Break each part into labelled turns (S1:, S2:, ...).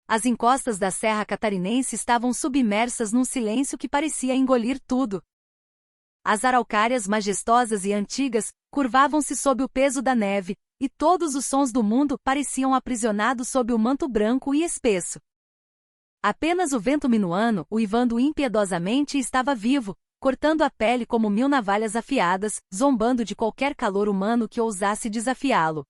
S1: As encostas da Serra Catarinense estavam submersas num silêncio que parecia engolir tudo. As araucárias majestosas e antigas curvavam-se sob o peso da neve, e todos os sons do mundo pareciam aprisionados sob o manto branco e espesso. Apenas o vento minuano, uivando impiedosamente, estava vivo, cortando a pele como 1000 navalhas afiadas, zombando de qualquer calor humano que ousasse desafiá-lo.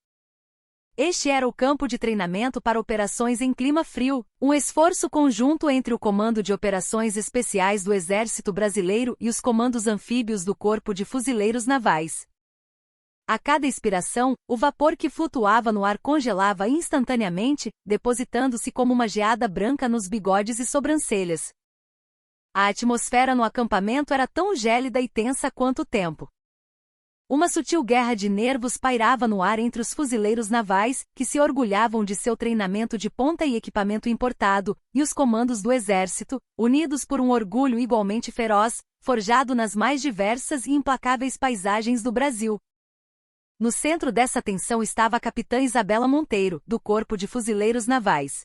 S1: Este era o campo de treinamento para operações em clima frio, um esforço conjunto entre o Comando de Operações Especiais do Exército Brasileiro e os comandos anfíbios do Corpo de Fuzileiros Navais. A cada expiração, o vapor que flutuava no ar congelava instantaneamente, depositando-se como uma geada branca nos bigodes e sobrancelhas. A atmosfera no acampamento era tão gélida e tensa quanto o tempo. Uma sutil guerra de nervos pairava no ar entre os fuzileiros navais, que se orgulhavam de seu treinamento de ponta e equipamento importado, e os comandos do exército, unidos por um orgulho igualmente feroz, forjado nas mais diversas e implacáveis paisagens do Brasil. No centro dessa tensão estava a capitã Isabela Monteiro, do Corpo de Fuzileiros Navais.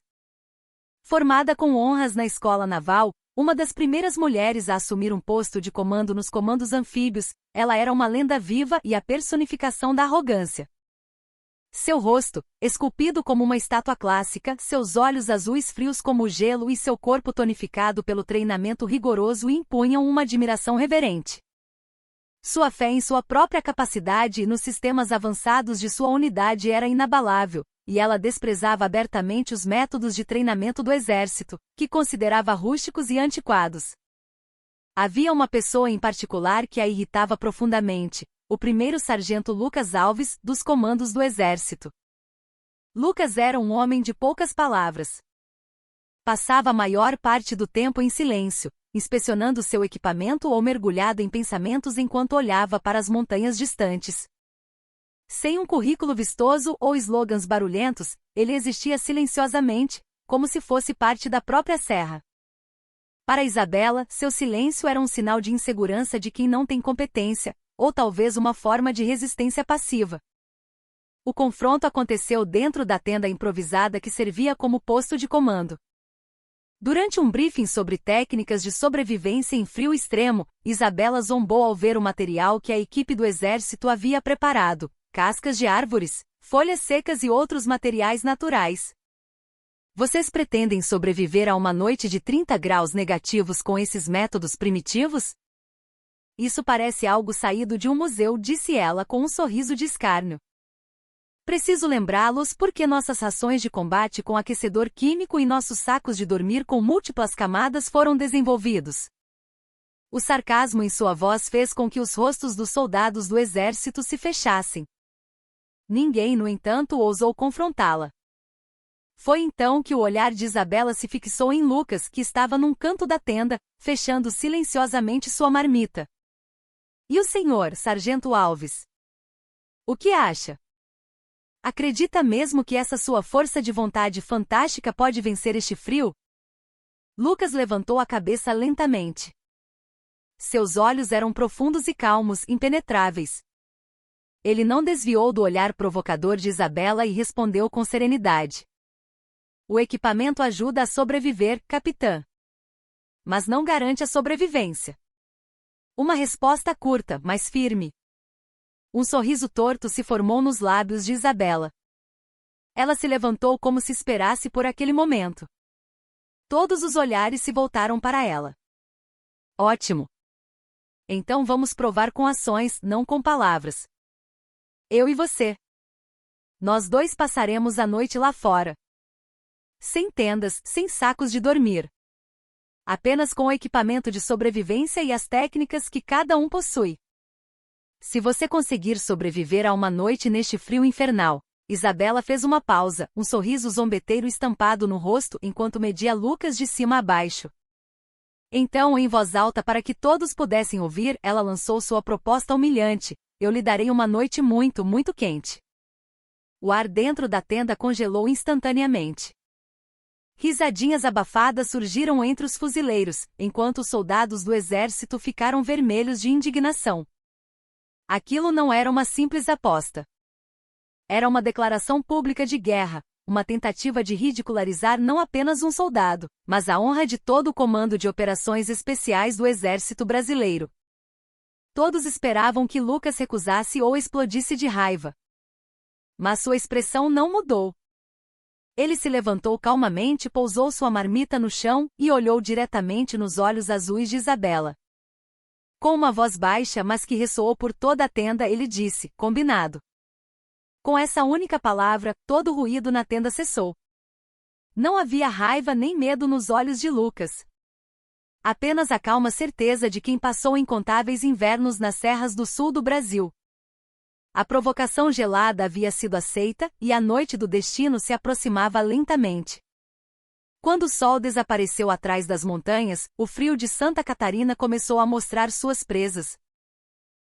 S1: Formada com honras na Escola Naval, uma das primeiras mulheres a assumir um posto de comando nos comandos anfíbios, ela era uma lenda viva e a personificação da arrogância. Seu rosto, esculpido como uma estátua clássica, seus olhos azuis frios como o gelo e seu corpo tonificado pelo treinamento rigoroso impunham uma admiração reverente. Sua fé em sua própria capacidade e nos sistemas avançados de sua unidade era inabalável, e ela desprezava abertamente os métodos de treinamento do exército, que considerava rústicos e antiquados. Havia uma pessoa em particular que a irritava profundamente, o primeiro sargento Lucas Alves, dos comandos do exército. Lucas era um homem de poucas palavras. Passava a maior parte do tempo em silêncio, inspecionando seu equipamento ou mergulhado em pensamentos enquanto olhava para as montanhas distantes. Sem um currículo vistoso ou slogans barulhentos, ele existia silenciosamente, como se fosse parte da própria serra. Para Isabela, seu silêncio era um sinal de insegurança de quem não tem competência, ou talvez uma forma de resistência passiva. O confronto aconteceu dentro da tenda improvisada que servia como posto de comando. Durante um briefing sobre técnicas de sobrevivência em frio extremo, Isabela zombou ao ver o material que a equipe do exército havia preparado: cascas de árvores, folhas secas e outros materiais naturais. Vocês pretendem sobreviver a uma noite de 30 graus negativos com esses métodos primitivos? Isso parece algo saído de um museu, disse ela com um sorriso de escárnio. Preciso lembrá-los porque nossas rações de combate com aquecedor químico e nossos sacos de dormir com múltiplas camadas foram desenvolvidos. O sarcasmo em sua voz fez com que os rostos dos soldados do exército se fechassem. Ninguém, no entanto, ousou confrontá-la. Foi então que o olhar de Isabela se fixou em Lucas, que estava num canto da tenda, fechando silenciosamente sua marmita. E o senhor, Sargento Alves? O que acha? Acredita mesmo que essa sua força de vontade fantástica pode vencer este frio? Lucas levantou a cabeça lentamente. Seus olhos eram profundos e calmos, impenetráveis. Ele não desviou do olhar provocador de Isabela e respondeu com serenidade. O equipamento ajuda a sobreviver, capitã. Mas não garante a sobrevivência. Uma resposta curta, mas firme. Um sorriso torto se formou nos lábios de Isabela. Ela se levantou como se esperasse por aquele momento. Todos os olhares se voltaram para ela. Ótimo. Então vamos provar com ações, não com palavras. Eu e você. Nós dois passaremos a noite lá fora. Sem tendas, sem sacos de dormir. Apenas com o equipamento de sobrevivência e as técnicas que cada um possui. Se você conseguir sobreviver a uma noite neste frio infernal. Isabela fez uma pausa, um sorriso zombeteiro estampado no rosto enquanto media Lucas de cima a baixo. Então, em voz alta para que todos pudessem ouvir, ela lançou sua proposta humilhante: eu lhe darei uma noite muito, muito quente. O ar dentro da tenda congelou instantaneamente. Risadinhas abafadas surgiram entre os fuzileiros, enquanto os soldados do exército ficaram vermelhos de indignação. Aquilo não era uma simples aposta. Era uma declaração pública de guerra, uma tentativa de ridicularizar não apenas um soldado, mas a honra de todo o Comando de Operações Especiais do Exército Brasileiro. Todos esperavam que Lucas recusasse ou explodisse de raiva. Mas sua expressão não mudou. Ele se levantou calmamente, pousou sua marmita no chão e olhou diretamente nos olhos azuis de Isabela. Com uma voz baixa, mas que ressoou por toda a tenda, ele disse: "Combinado." Com essa única palavra, todo o ruído na tenda cessou. Não havia raiva nem medo nos olhos de Lucas. Apenas a calma certeza de quem passou incontáveis invernos nas serras do sul do Brasil. A provocação gelada havia sido aceita, e a noite do destino se aproximava lentamente. Quando o sol desapareceu atrás das montanhas, o frio de Santa Catarina começou a mostrar suas presas.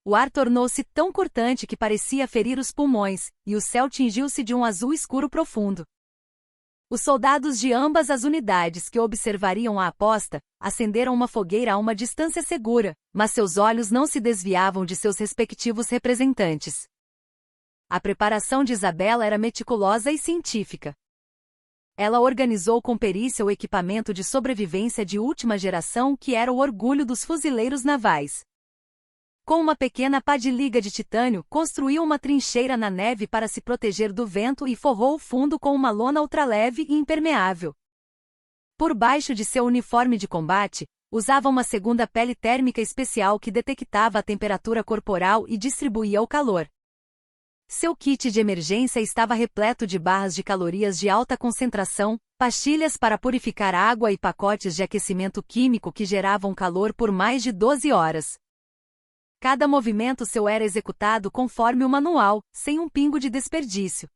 S1: O ar tornou-se tão cortante que parecia ferir os pulmões, e o céu tingiu-se de um azul escuro profundo. Os soldados de ambas as unidades que observariam a aposta, acenderam uma fogueira a uma distância segura, mas seus olhos não se desviavam de seus respectivos representantes. A preparação de Isabela era meticulosa e científica. Ela organizou com perícia o equipamento de sobrevivência de última geração que era o orgulho dos fuzileiros navais. Com uma pequena pá de liga de titânio, construiu uma trincheira na neve para se proteger do vento e forrou o fundo com uma lona ultraleve e impermeável. Por baixo de seu uniforme de combate, usava uma segunda pele térmica especial que detectava a temperatura corporal e distribuía o calor. Seu kit de emergência estava repleto de barras de calorias de alta concentração, pastilhas para purificar água e pacotes de aquecimento químico que geravam calor por mais de 12 horas. Cada movimento seu era executado conforme o manual, sem um pingo de desperdício.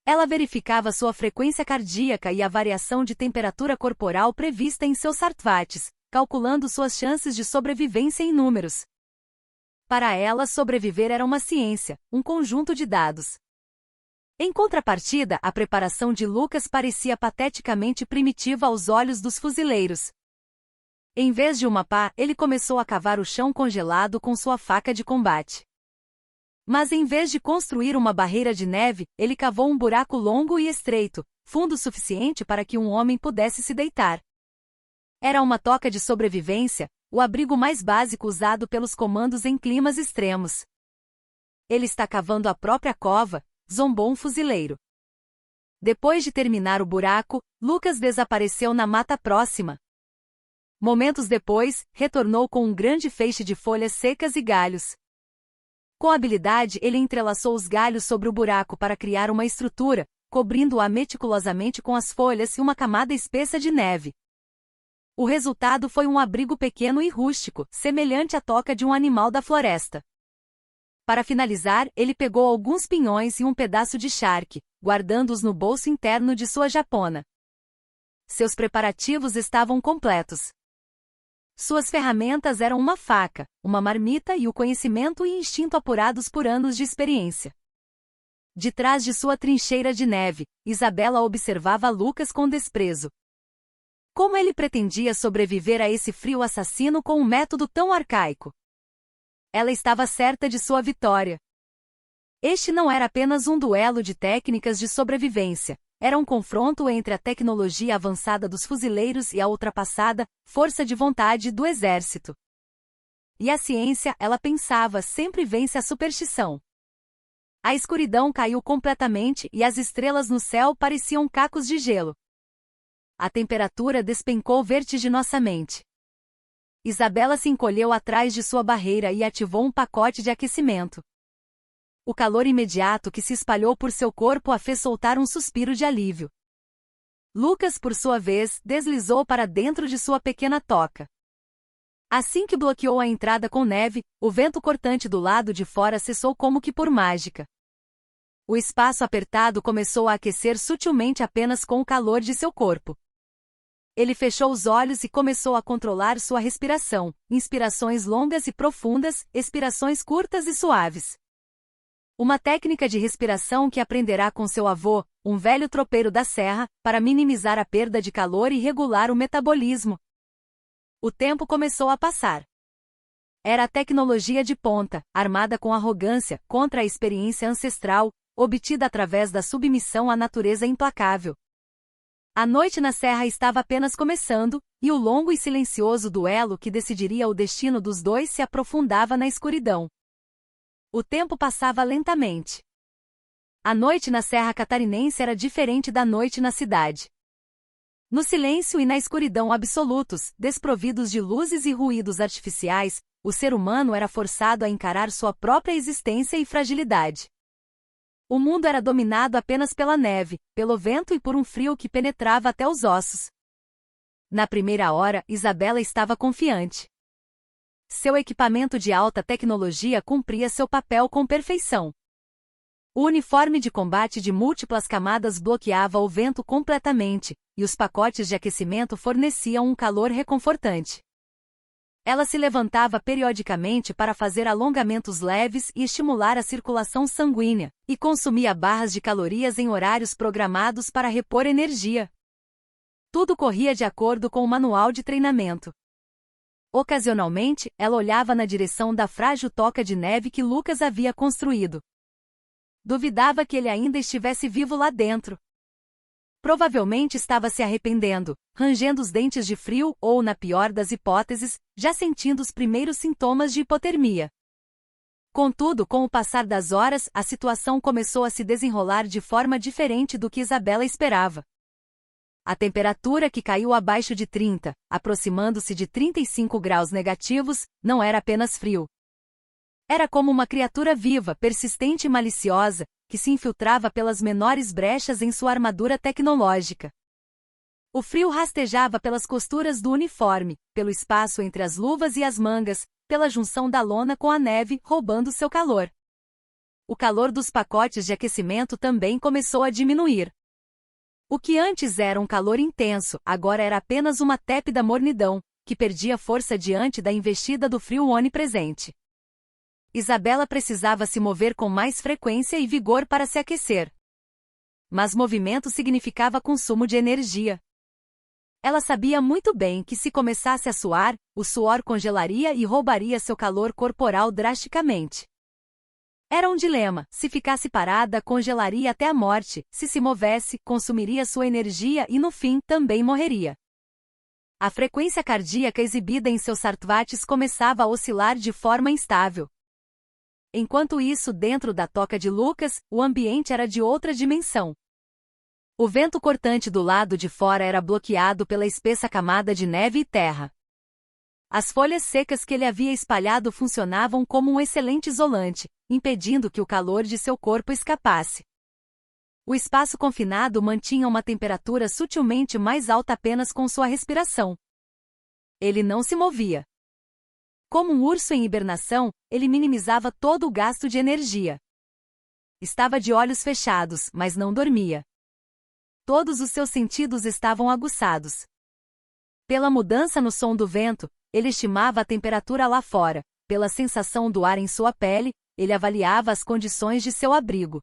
S1: Ela verificava sua frequência cardíaca e a variação de temperatura corporal prevista em seus sartvates, calculando suas chances de sobrevivência em números. Para ela, sobreviver era uma ciência, um conjunto de dados. Em contrapartida, a preparação de Lucas parecia pateticamente primitiva aos olhos dos fuzileiros. Em vez de uma pá, ele começou a cavar o chão congelado com sua faca de combate. Mas em vez de construir uma barreira de neve, ele cavou um buraco longo e estreito, fundo o suficiente para que um homem pudesse se deitar. Era uma toca de sobrevivência, o abrigo mais básico usado pelos comandos em climas extremos. "Ele está cavando a própria cova", zombou um fuzileiro. Depois de terminar o buraco, Lucas desapareceu na mata próxima. Momentos depois, retornou com um grande feixe de folhas secas e galhos. Com habilidade, ele entrelaçou os galhos sobre o buraco para criar uma estrutura, cobrindo-a meticulosamente com as folhas e uma camada espessa de neve. O resultado foi um abrigo pequeno e rústico, semelhante à toca de um animal da floresta. Para finalizar, ele pegou alguns pinhões e um pedaço de charque, guardando-os no bolso interno de sua japona. Seus preparativos estavam completos. Suas ferramentas eram uma faca, uma marmita e o conhecimento e instinto apurados por anos de experiência. De trás de sua trincheira de neve, Isabela observava Lucas com desprezo. Como ele pretendia sobreviver a esse frio assassino com um método tão arcaico? Ela estava certa de sua vitória. Este não era apenas um duelo de técnicas de sobrevivência. Era um confronto entre a tecnologia avançada dos fuzileiros e a ultrapassada força de vontade do exército. E a ciência, ela pensava, sempre vence a superstição. A escuridão caiu completamente e as estrelas no céu pareciam cacos de gelo. A temperatura despencou vertiginosamente. Isabela se encolheu atrás de sua barreira e ativou um pacote de aquecimento. O calor imediato que se espalhou por seu corpo a fez soltar um suspiro de alívio. Lucas, por sua vez, deslizou para dentro de sua pequena toca. Assim que bloqueou a entrada com neve, o vento cortante do lado de fora cessou como que por mágica. O espaço apertado começou a aquecer sutilmente apenas com o calor de seu corpo. Ele fechou os olhos e começou a controlar sua respiração, inspirações longas e profundas, expirações curtas e suaves. Uma técnica de respiração que aprenderá com seu avô, um velho tropeiro da serra, para minimizar a perda de calor e regular o metabolismo. O tempo começou a passar. Era a tecnologia de ponta, armada com arrogância, contra a experiência ancestral, obtida através da submissão à natureza implacável. A noite na serra estava apenas começando, e o longo e silencioso duelo que decidiria o destino dos dois se aprofundava na escuridão. O tempo passava lentamente. A noite na Serra Catarinense era diferente da noite na cidade. No silêncio e na escuridão absolutos, desprovidos de luzes e ruídos artificiais, o ser humano era forçado a encarar sua própria existência e fragilidade. O mundo era dominado apenas pela neve, pelo vento e por um frio que penetrava até os ossos. Na primeira hora, Isabela estava confiante. Seu equipamento de alta tecnologia cumpria seu papel com perfeição. O uniforme de combate de múltiplas camadas bloqueava o vento completamente, e os pacotes de aquecimento forneciam um calor reconfortante. Ela se levantava periodicamente para fazer alongamentos leves e estimular a circulação sanguínea, e consumia barras de calorias em horários programados para repor energia. Tudo corria de acordo com o manual de treinamento. Ocasionalmente, ela olhava na direção da frágil toca de neve que Lucas havia construído. Duvidava que ele ainda estivesse vivo lá dentro. Provavelmente estava se arrependendo, rangendo os dentes de frio ou, na pior das hipóteses, já sentindo os primeiros sintomas de hipotermia. Contudo, com o passar das horas, a situação começou a se desenrolar de forma diferente do que Isabela esperava. A temperatura, que caiu abaixo de 30, aproximando-se de 35 graus negativos, não era apenas frio. Era como uma criatura viva, persistente e maliciosa, que se infiltrava pelas menores brechas em sua armadura tecnológica. O frio rastejava pelas costuras do uniforme, pelo espaço entre as luvas e as mangas, pela junção da lona com a neve, roubando seu calor. O calor dos pacotes de aquecimento também começou a diminuir. O que antes era um calor intenso, agora era apenas uma tépida mornidão, que perdia força diante da investida do frio onipresente. Isabela precisava se mover com mais frequência e vigor para se aquecer. Mas movimento significava consumo de energia. Ela sabia muito bem que se começasse a suar, o suor congelaria e roubaria seu calor corporal drasticamente. Era um dilema: se ficasse parada, congelaria até a morte; se movesse, consumiria sua energia e no fim, também morreria. A frequência cardíaca exibida em seus sartwates começava a oscilar de forma instável. Enquanto isso, dentro da toca de Lucas, o ambiente era de outra dimensão. O vento cortante do lado de fora era bloqueado pela espessa camada de neve e terra. As folhas secas que ele havia espalhado funcionavam como um excelente isolante, impedindo que o calor de seu corpo escapasse. O espaço confinado mantinha uma temperatura sutilmente mais alta apenas com sua respiração. Ele não se movia. Como um urso em hibernação, ele minimizava todo o gasto de energia. Estava de olhos fechados, mas não dormia. Todos os seus sentidos estavam aguçados. Pela mudança no som do vento, ele estimava a temperatura lá fora; pela sensação do ar em sua pele, ele avaliava as condições de seu abrigo.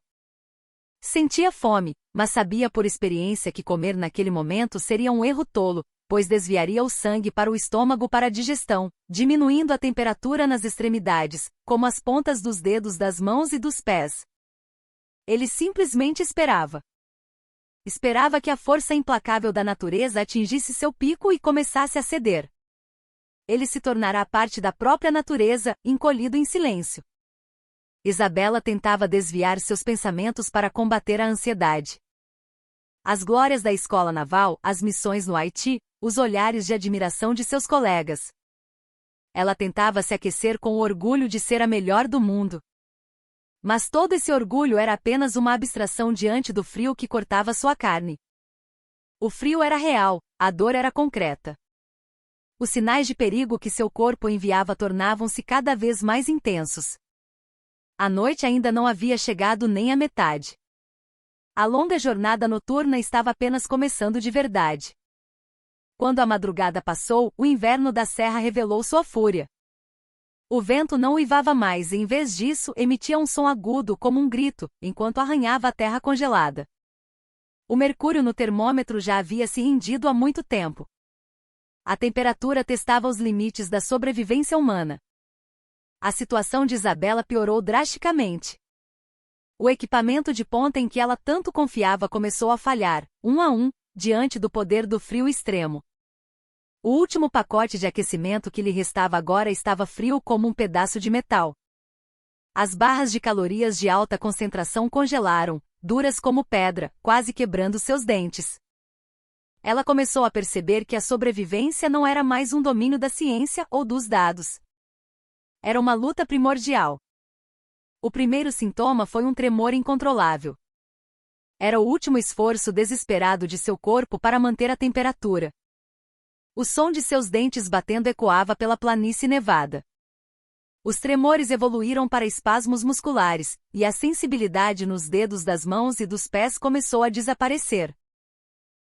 S1: Sentia fome, mas sabia por experiência que comer naquele momento seria um erro tolo, pois desviaria o sangue para o estômago para a digestão, diminuindo a temperatura nas extremidades, como as pontas dos dedos das mãos e dos pés. Ele simplesmente esperava. Esperava que a força implacável da natureza atingisse seu pico e começasse a ceder. Ele se tornará parte da própria natureza, encolhido em silêncio. Isabela tentava desviar seus pensamentos para combater a ansiedade. As glórias da escola naval, as missões no Haiti, os olhares de admiração de seus colegas. Ela tentava se aquecer com o orgulho de ser a melhor do mundo. Mas todo esse orgulho era apenas uma abstração diante do frio que cortava sua carne. O frio era real, a dor era concreta. Os sinais de perigo que seu corpo enviava tornavam-se cada vez mais intensos. A noite ainda não havia chegado nem à metade. A longa jornada noturna estava apenas começando de verdade. Quando a madrugada passou, o inverno da serra revelou sua fúria. O vento não uivava mais e, em vez disso, emitia um som agudo como um grito, enquanto arranhava a terra congelada. O mercúrio no termômetro já havia se rendido há muito tempo. A temperatura testava os limites da sobrevivência humana. A situação de Isabela piorou drasticamente. O equipamento de ponta em que ela tanto confiava começou a falhar, um a um, diante do poder do frio extremo. O último pacote de aquecimento que lhe restava agora estava frio como um pedaço de metal. As barras de calorias de alta concentração congelaram, duras como pedra, quase quebrando seus dentes. Ela começou a perceber que a sobrevivência não era mais um domínio da ciência ou dos dados. Era uma luta primordial. O primeiro sintoma foi um tremor incontrolável. Era o último esforço desesperado de seu corpo para manter a temperatura. O som de seus dentes batendo ecoava pela planície nevada. Os tremores evoluíram para espasmos musculares, e a sensibilidade nos dedos das mãos e dos pés começou a desaparecer.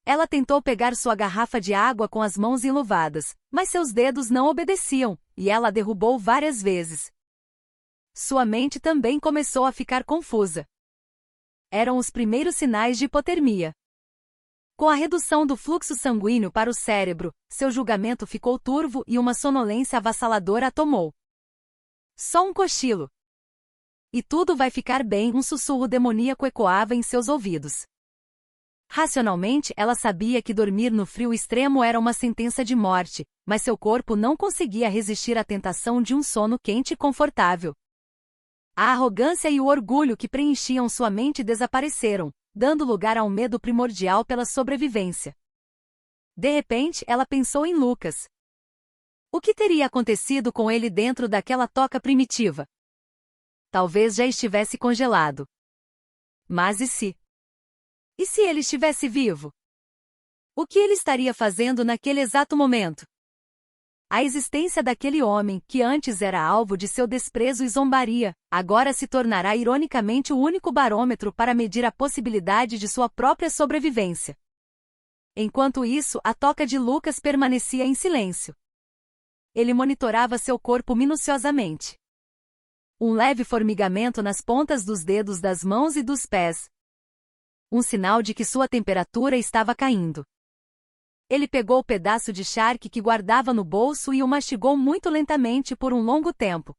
S1: Ela tentou pegar sua garrafa de água com as mãos enluvadas, mas seus dedos não obedeciam, e ela a derrubou várias vezes. Sua mente também começou a ficar confusa. Eram os primeiros sinais de hipotermia. Com a redução do fluxo sanguíneo para o cérebro, seu julgamento ficou turvo e uma sonolência avassaladora a tomou. Só um cochilo. E tudo vai ficar bem, um sussurro demoníaco ecoava em seus ouvidos. Racionalmente, ela sabia que dormir no frio extremo era uma sentença de morte, mas seu corpo não conseguia resistir à tentação de um sono quente e confortável. A arrogância e o orgulho que preenchiam sua mente desapareceram, dando lugar a um medo primordial pela sobrevivência. De repente, ela pensou em Lucas. O que teria acontecido com ele dentro daquela toca primitiva? Talvez já estivesse congelado. Mas e se? E se ele estivesse vivo? O que ele estaria fazendo naquele exato momento? A existência daquele homem, que antes era alvo de seu desprezo e zombaria, agora se tornará ironicamente o único barômetro para medir a possibilidade de sua própria sobrevivência. Enquanto isso, a toca de Lucas permanecia em silêncio. Ele monitorava seu corpo minuciosamente. Um leve formigamento nas pontas dos dedos das mãos e dos pés. Um sinal de que sua temperatura estava caindo. Ele pegou o pedaço de charque que guardava no bolso e o mastigou muito lentamente por um longo tempo.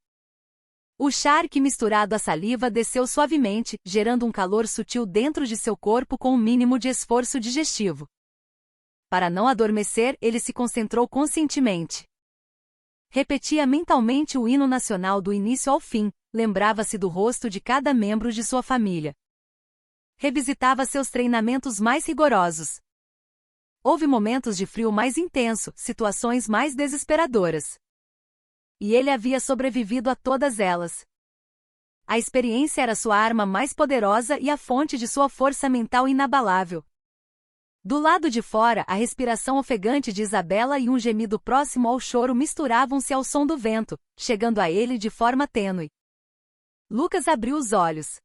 S1: O charque misturado à saliva desceu suavemente, gerando um calor sutil dentro de seu corpo com um mínimo de esforço digestivo. Para não adormecer, ele se concentrou conscientemente. Repetia mentalmente o hino nacional do início ao fim, lembrava-se do rosto de cada membro de sua família. Revisitava seus treinamentos mais rigorosos. Houve momentos de frio mais intenso, situações mais desesperadoras. E ele havia sobrevivido a todas elas. A experiência era sua arma mais poderosa e a fonte de sua força mental inabalável. Do lado de fora, a respiração ofegante de Isabela e um gemido próximo ao choro misturavam-se ao som do vento, chegando a ele de forma tênue. Lucas abriu os olhos.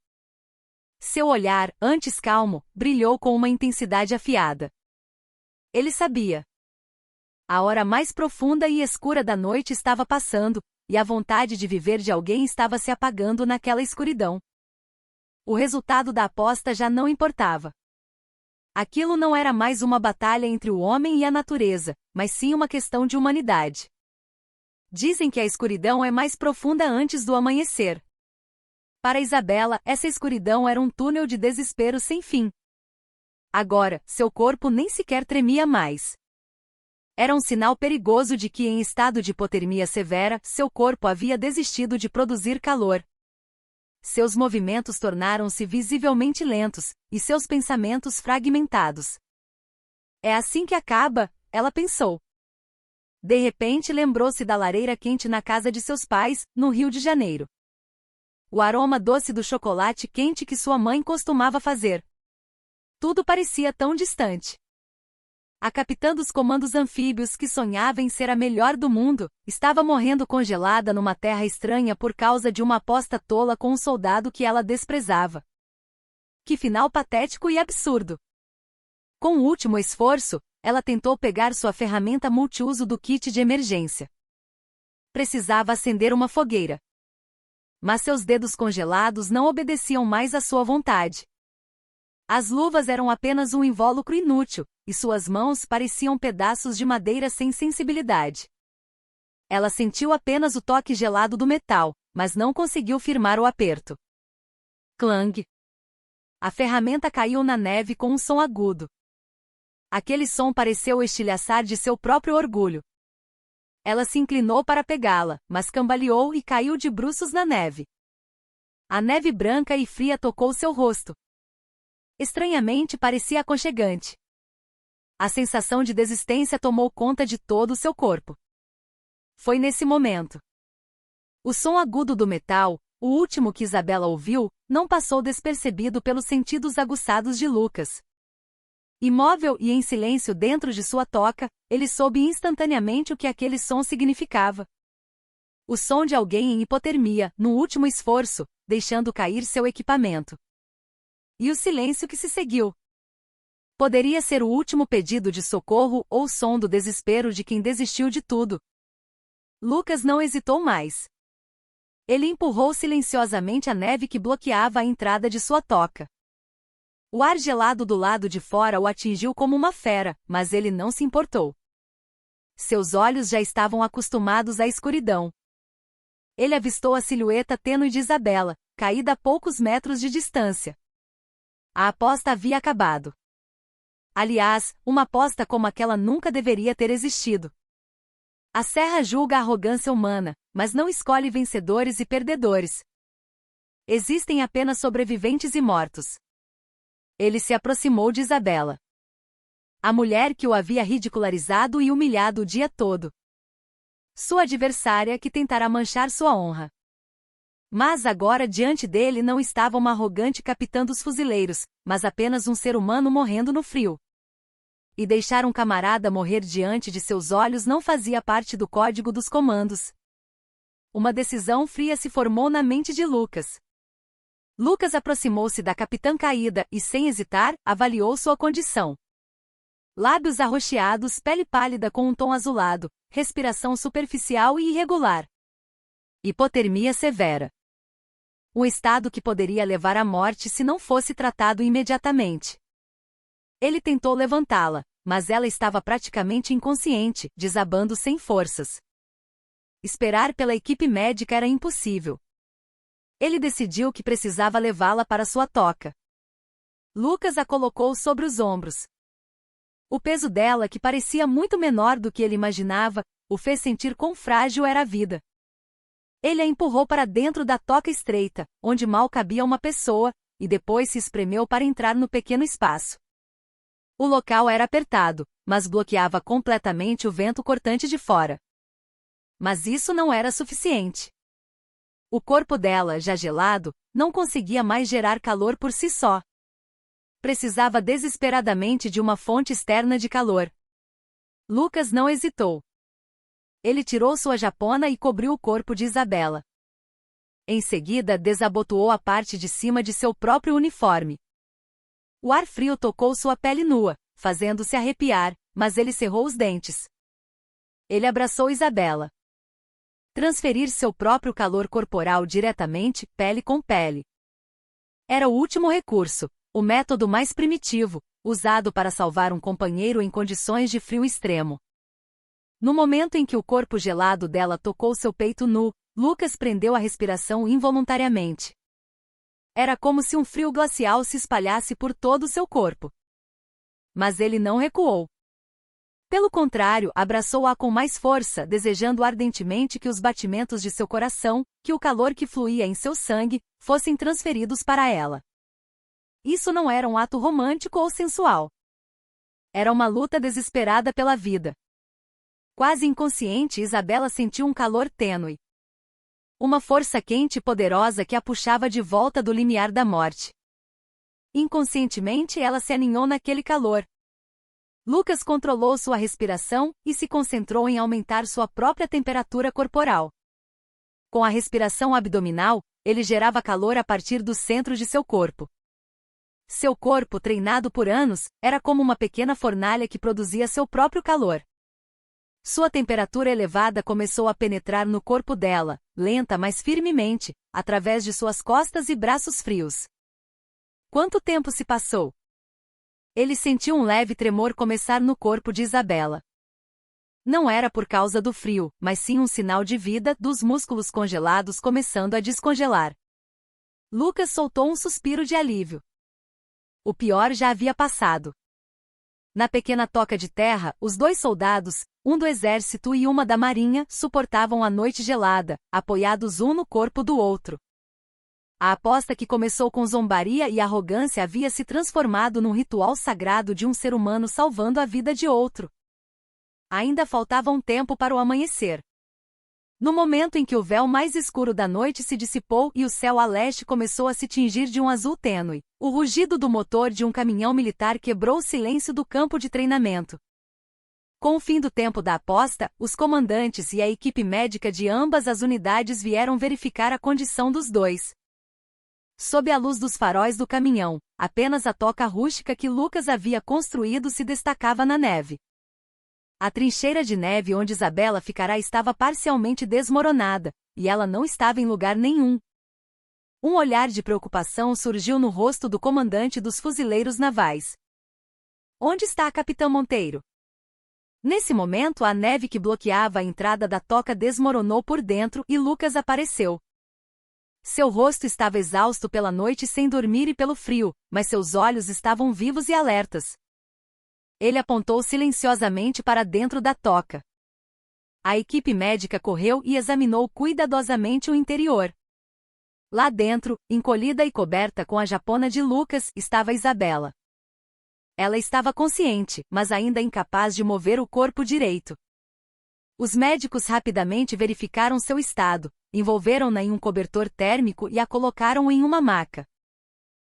S1: Seu olhar, antes calmo, brilhou com uma intensidade afiada. Ele sabia. A hora mais profunda e escura da noite estava passando, e a vontade de viver de alguém estava se apagando naquela escuridão. O resultado da aposta já não importava. Aquilo não era mais uma batalha entre o homem e a natureza, mas sim uma questão de humanidade. Dizem que a escuridão é mais profunda antes do amanhecer. Para Isabela, essa escuridão era um túnel de desespero sem fim. Agora, seu corpo nem sequer tremia mais. Era um sinal perigoso de que, em estado de hipotermia severa, seu corpo havia desistido de produzir calor. Seus movimentos tornaram-se visivelmente lentos, e seus pensamentos fragmentados. É assim que acaba, ela pensou. De repente lembrou-se da lareira quente na casa de seus pais, no Rio de Janeiro. O aroma doce do chocolate quente que sua mãe costumava fazer. Tudo parecia tão distante. A capitã dos comandos anfíbios que sonhava em ser a melhor do mundo, estava morrendo congelada numa terra estranha por causa de uma aposta tola com um soldado que ela desprezava. Que final patético e absurdo! Com o último esforço, ela tentou pegar sua ferramenta multiuso do kit de emergência. Precisava acender uma fogueira. Mas seus dedos congelados não obedeciam mais à sua vontade. As luvas eram apenas um invólucro inútil, e suas mãos pareciam pedaços de madeira sem sensibilidade. Ela sentiu apenas o toque gelado do metal, mas não conseguiu firmar o aperto. Clang! A ferramenta caiu na neve com um som agudo. Aquele som pareceu estilhaçar de seu próprio orgulho. Ela se inclinou para pegá-la, mas cambaleou e caiu de bruços na neve. A neve branca e fria tocou seu rosto. Estranhamente parecia aconchegante. A sensação de desistência tomou conta de todo o seu corpo. Foi nesse momento. O som agudo do metal, o último que Isabela ouviu, não passou despercebido pelos sentidos aguçados de Lucas. Imóvel e em silêncio dentro de sua toca, ele soube instantaneamente o que aquele som significava. O som de alguém em hipotermia, no último esforço, deixando cair seu equipamento. E o silêncio que se seguiu. Poderia ser o último pedido de socorro ou o som do desespero de quem desistiu de tudo. Lucas não hesitou mais. Ele empurrou silenciosamente a neve que bloqueava a entrada de sua toca. O ar gelado do lado de fora o atingiu como uma fera, mas ele não se importou. Seus olhos já estavam acostumados à escuridão. Ele avistou a silhueta tênue de Isabela, caída a poucos metros de distância. A aposta havia acabado. Aliás, uma aposta como aquela nunca deveria ter existido. A Serra julga a arrogância humana, mas não escolhe vencedores e perdedores. Existem apenas sobreviventes e mortos. Ele se aproximou de Isabela. A mulher que o havia ridicularizado e humilhado o dia todo. Sua adversária que tentará manchar sua honra. Mas agora diante dele não estava uma arrogante capitã dos fuzileiros, mas apenas um ser humano morrendo no frio. E deixar um camarada morrer diante de seus olhos não fazia parte do código dos comandos. Uma decisão fria se formou na mente de Lucas. Lucas aproximou-se da capitã caída e, sem hesitar, avaliou sua condição. Lábios arroxeados, pele pálida com um tom azulado, respiração superficial e irregular. Hipotermia severa. Um estado que poderia levar à morte se não fosse tratado imediatamente. Ele tentou levantá-la, mas ela estava praticamente inconsciente, desabando sem forças. Esperar pela equipe médica era impossível. Ele decidiu que precisava levá-la para sua toca. Lucas a colocou sobre os ombros. O peso dela, que parecia muito menor do que ele imaginava, o fez sentir quão frágil era a vida. Ele a empurrou para dentro da toca estreita, onde mal cabia uma pessoa, e depois se espremeu para entrar no pequeno espaço. O local era apertado, mas bloqueava completamente o vento cortante de fora. Mas isso não era suficiente. O corpo dela, já gelado, não conseguia mais gerar calor por si só. Precisava desesperadamente de uma fonte externa de calor. Lucas não hesitou. Ele tirou sua japona e cobriu o corpo de Isabela. Em seguida, desabotoou a parte de cima de seu próprio uniforme. O ar frio tocou sua pele nua, fazendo-se arrepiar, mas ele cerrou os dentes. Ele abraçou Isabela. Transferir seu próprio calor corporal diretamente, pele com pele. Era o último recurso, o método mais primitivo, usado para salvar um companheiro em condições de frio extremo. No momento em que o corpo gelado dela tocou seu peito nu, Lucas prendeu a respiração involuntariamente. Era como se um frio glacial se espalhasse por todo o seu corpo. Mas ele não recuou. Pelo contrário, abraçou-a com mais força, desejando ardentemente que os batimentos de seu coração, que o calor que fluía em seu sangue, fossem transferidos para ela. Isso não era um ato romântico ou sensual. Era uma luta desesperada pela vida. Quase inconsciente, Isabela sentiu um calor tênue. Uma força quente e poderosa que a puxava de volta do limiar da morte. Inconscientemente, ela se aninhou naquele calor. Lucas controlou sua respiração e se concentrou em aumentar sua própria temperatura corporal. Com a respiração abdominal, ele gerava calor a partir do centro de seu corpo. Seu corpo, treinado por anos, era como uma pequena fornalha que produzia seu próprio calor. Sua temperatura elevada começou a penetrar no corpo dela, lenta mas firmemente, através de suas costas e braços frios. Quanto tempo se passou? Ele sentiu um leve tremor começar no corpo de Isabela. Não era por causa do frio, mas sim um sinal de vida, dos músculos congelados começando a descongelar. Lucas soltou um suspiro de alívio. O pior já havia passado. Na pequena toca de terra, os 2 soldados, um do exército e uma da marinha, suportavam a noite gelada, apoiados um no corpo do outro. A aposta que começou com zombaria e arrogância havia se transformado num ritual sagrado de um ser humano salvando a vida de outro. Ainda faltava um tempo para o amanhecer. No momento em que o véu mais escuro da noite se dissipou e o céu a leste começou a se tingir de um azul tênue, o rugido do motor de um caminhão militar quebrou o silêncio do campo de treinamento. Com o fim do tempo da aposta, os comandantes e a equipe médica de ambas as unidades vieram verificar a condição dos 2. Sob a luz dos faróis do caminhão, apenas a toca rústica que Lucas havia construído se destacava na neve. A trincheira de neve onde Isabela ficará estava parcialmente desmoronada, e ela não estava em lugar nenhum. Um olhar de preocupação surgiu no rosto do comandante dos fuzileiros navais. Onde está a capitã Monteiro? Nesse momento a neve que bloqueava a entrada da toca desmoronou por dentro e Lucas apareceu. Seu rosto estava exausto pela noite sem dormir e pelo frio, mas seus olhos estavam vivos e alertas. Ele apontou silenciosamente para dentro da toca. A equipe médica correu e examinou cuidadosamente o interior. Lá dentro, encolhida e coberta com a japona de Lucas, estava Isabela. Ela estava consciente, mas ainda incapaz de mover o corpo direito. Os médicos rapidamente verificaram seu estado, envolveram-na em um cobertor térmico e a colocaram em uma maca.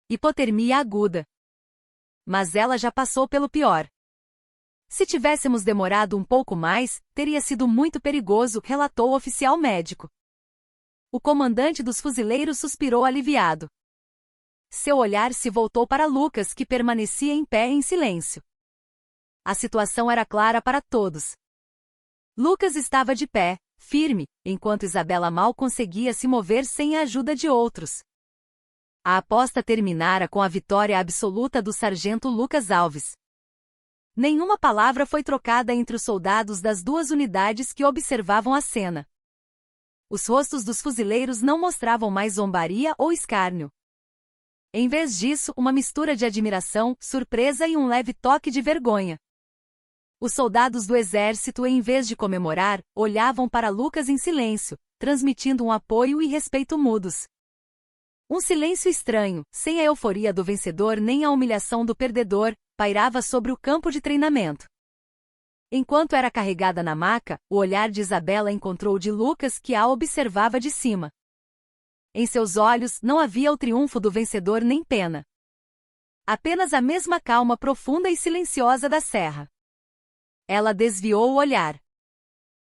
S1: Hipotermia aguda. Mas ela já passou pelo pior. Se tivéssemos demorado um pouco mais, teria sido muito perigoso, relatou o oficial médico. O comandante dos fuzileiros suspirou aliviado. Seu olhar se voltou para Lucas, que permanecia em pé em silêncio. A situação era clara para todos. Lucas estava de pé, firme, enquanto Isabela mal conseguia se mover sem a ajuda de outros. A aposta terminara com a vitória absoluta do sargento Lucas Alves. Nenhuma palavra foi trocada entre os soldados das 2 unidades que observavam a cena. Os rostos dos fuzileiros não mostravam mais zombaria ou escárnio. Em vez disso, uma mistura de admiração, surpresa e um leve toque de vergonha. Os soldados do exército, em vez de comemorar, olhavam para Lucas em silêncio, transmitindo um apoio e respeito mudos. Um silêncio estranho, sem a euforia do vencedor nem a humilhação do perdedor, pairava sobre o campo de treinamento. Enquanto era carregada na maca, o olhar de Isabela encontrou o de Lucas, que a observava de cima. Em seus olhos não havia o triunfo do vencedor nem pena. Apenas a mesma calma profunda e silenciosa da serra. Ela desviou o olhar.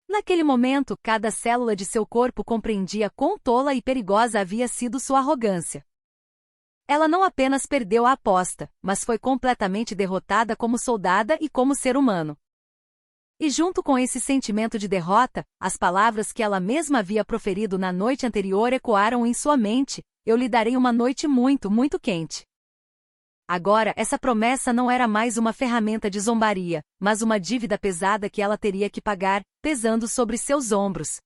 S1: Naquele momento, cada célula de seu corpo compreendia quão tola e perigosa havia sido sua arrogância. Ela não apenas perdeu a aposta, mas foi completamente derrotada como soldada e como ser humano. E junto com esse sentimento de derrota, as palavras que ela mesma havia proferido na noite anterior ecoaram em sua mente: eu lhe darei uma noite muito, muito quente. Agora, essa promessa não era mais uma ferramenta de zombaria, mas uma dívida pesada que ela teria que pagar, pesando sobre seus ombros.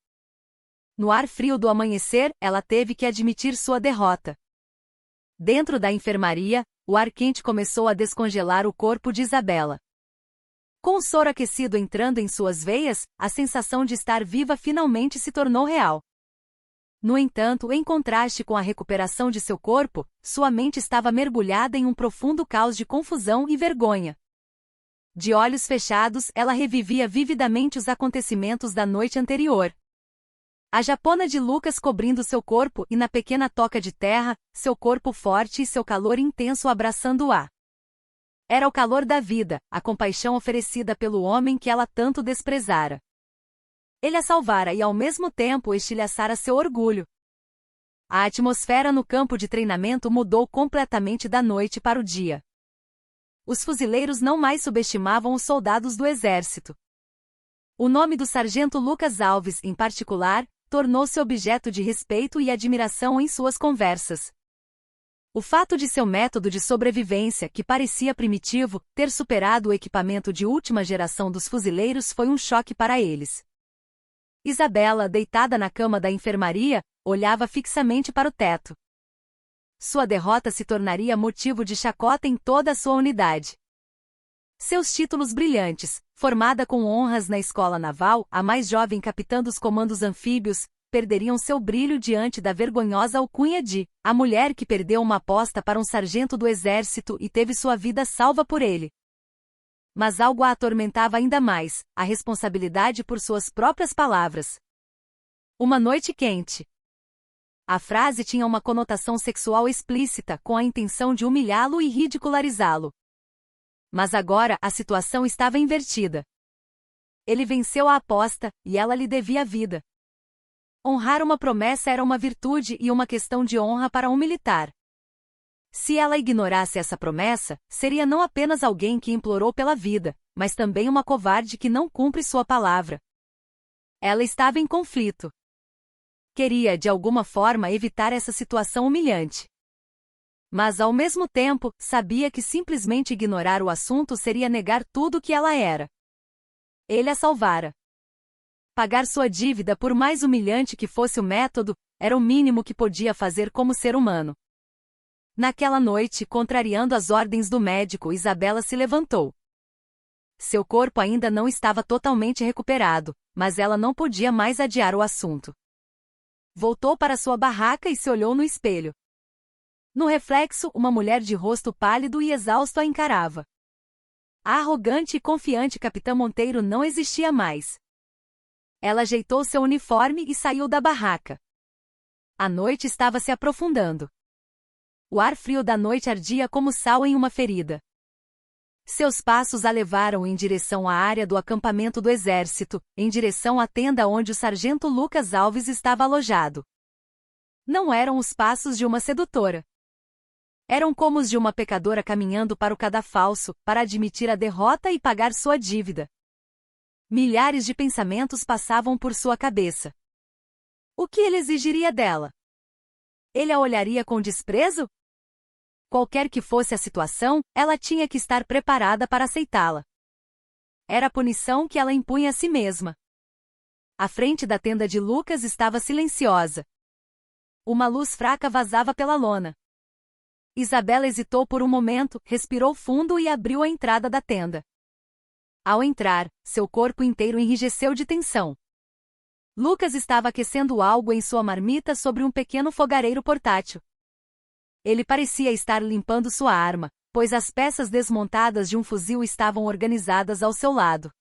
S1: No ar frio do amanhecer, ela teve que admitir sua derrota. Dentro da enfermaria, o ar quente começou a descongelar o corpo de Isabela. Com o soro aquecido entrando em suas veias, a sensação de estar viva finalmente se tornou real. No entanto, em contraste com a recuperação de seu corpo, sua mente estava mergulhada em um profundo caos de confusão e vergonha. De olhos fechados, ela revivia vividamente os acontecimentos da noite anterior. A japona de Lucas cobrindo seu corpo e na pequena toca de terra, seu corpo forte e seu calor intenso abraçando-a. Era o calor da vida, a compaixão oferecida pelo homem que ela tanto desprezara. Ele a salvara e ao mesmo tempo estilhaçara seu orgulho. A atmosfera no campo de treinamento mudou completamente da noite para o dia. Os fuzileiros não mais subestimavam os soldados do exército. O nome do sargento Lucas Alves, em particular, tornou-se objeto de respeito e admiração em suas conversas. O fato de seu método de sobrevivência, que parecia primitivo, ter superado o equipamento de última geração dos fuzileiros foi um choque para eles. Isabela, deitada na cama da enfermaria, olhava fixamente para o teto. sua derrota se tornaria motivo de chacota em toda a sua unidade. Seus títulos brilhantes, formada com honras na escola naval, a mais jovem capitã dos comandos anfíbios, perderiam seu brilho diante da vergonhosa alcunha de a mulher que perdeu uma aposta para um sargento do exército e teve sua vida salva por ele. Mas algo a atormentava ainda mais, a responsabilidade por suas próprias palavras. Uma noite quente. A frase tinha uma conotação sexual explícita, com a intenção de humilhá-lo e ridicularizá-lo. Mas agora a situação estava invertida. Ele venceu a aposta, e ela lhe devia a vida. Honrar uma promessa era uma virtude e uma questão de honra para um militar. Se ela ignorasse essa promessa, seria não apenas alguém que implorou pela vida, mas também uma covarde que não cumpre sua palavra. Ela estava em conflito. Queria, de alguma forma, evitar essa situação humilhante. Mas, ao mesmo tempo, sabia que simplesmente ignorar o assunto seria negar tudo o que ela era. Ele a salvara. Pagar sua dívida, por mais humilhante que fosse o método, era o mínimo que podia fazer como ser humano. Naquela noite, contrariando as ordens do médico, Isabela se levantou. Seu corpo ainda não estava totalmente recuperado, mas ela não podia mais adiar o assunto. Voltou para sua barraca e se olhou no espelho. No reflexo, uma mulher de rosto pálido e exausto a encarava. A arrogante e confiante capitã Monteiro não existia mais. Ela ajeitou seu uniforme e saiu da barraca. A noite estava se aprofundando. O ar frio da noite ardia como sal em uma ferida. Seus passos a levaram em direção à área do acampamento do exército, em direção à tenda onde o sargento Lucas Alves estava alojado. Não eram os passos de uma sedutora. Eram como os de uma pecadora caminhando para o cadafalso, para admitir a derrota e pagar sua dívida. Milhares de pensamentos passavam por sua cabeça. O que ele exigiria dela? Ele a olharia com desprezo? Qualquer que fosse a situação, ela tinha que estar preparada para aceitá-la. Era a punição que ela impunha a si mesma. A frente da tenda de Lucas estava silenciosa. Uma luz fraca vazava pela lona. Isabela hesitou por um momento, respirou fundo e abriu a entrada da tenda. Ao entrar, seu corpo inteiro enrijeceu de tensão. Lucas estava aquecendo algo em sua marmita sobre um pequeno fogareiro portátil. Ele parecia estar limpando sua arma, pois as peças desmontadas de um fuzil estavam organizadas ao seu lado.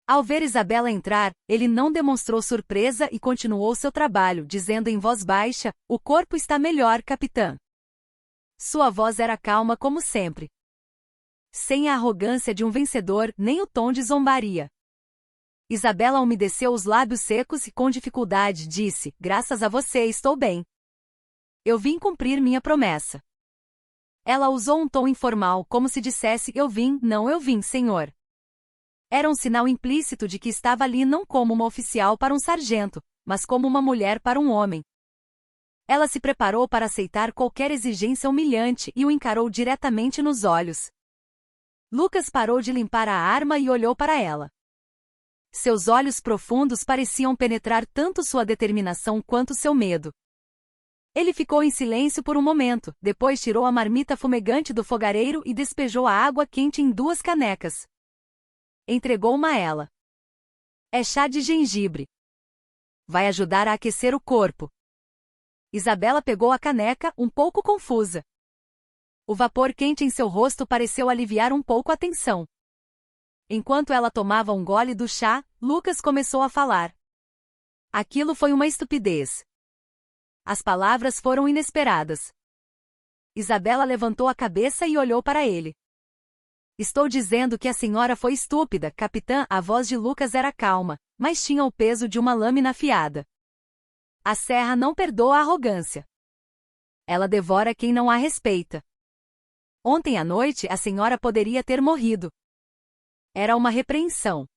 S1: Ao ver Isabela entrar, ele não demonstrou surpresa e continuou seu trabalho, dizendo em voz baixa: "O corpo está melhor, capitã." Sua voz era calma como sempre. Sem a arrogância de um vencedor, nem o tom de zombaria. Isabela umedeceu os lábios secos e com dificuldade disse: "Graças a você estou bem. Eu vim cumprir minha promessa." Ela usou um tom informal, como se dissesse: "Eu vim, não eu vim, senhor." Era um sinal implícito de que estava ali não como uma oficial para um sargento, mas como uma mulher para um homem. Ela se preparou para aceitar qualquer exigência humilhante e o encarou diretamente nos olhos. Lucas parou de limpar a arma e olhou para ela. Seus olhos profundos pareciam penetrar tanto sua determinação quanto seu medo. Ele ficou em silêncio por um momento, depois tirou a marmita fumegante do fogareiro e despejou a água quente em 2 canecas. Entregou-uma a ela. "É chá de gengibre. Vai ajudar a aquecer o corpo." Isabela pegou a caneca, um pouco confusa. O vapor quente em seu rosto pareceu aliviar um pouco a tensão. Enquanto ela tomava um gole do chá, Lucas começou a falar. Aquilo foi uma estupidez. As palavras foram inesperadas. Isabela levantou a cabeça e olhou para ele. "Estou dizendo que a senhora foi estúpida, capitã." A voz de Lucas era calma, mas tinha o peso de uma lâmina afiada. A serra não perdoa a arrogância. Ela devora quem não a respeita. Ontem à noite a senhora poderia ter morrido. Era uma repreensão.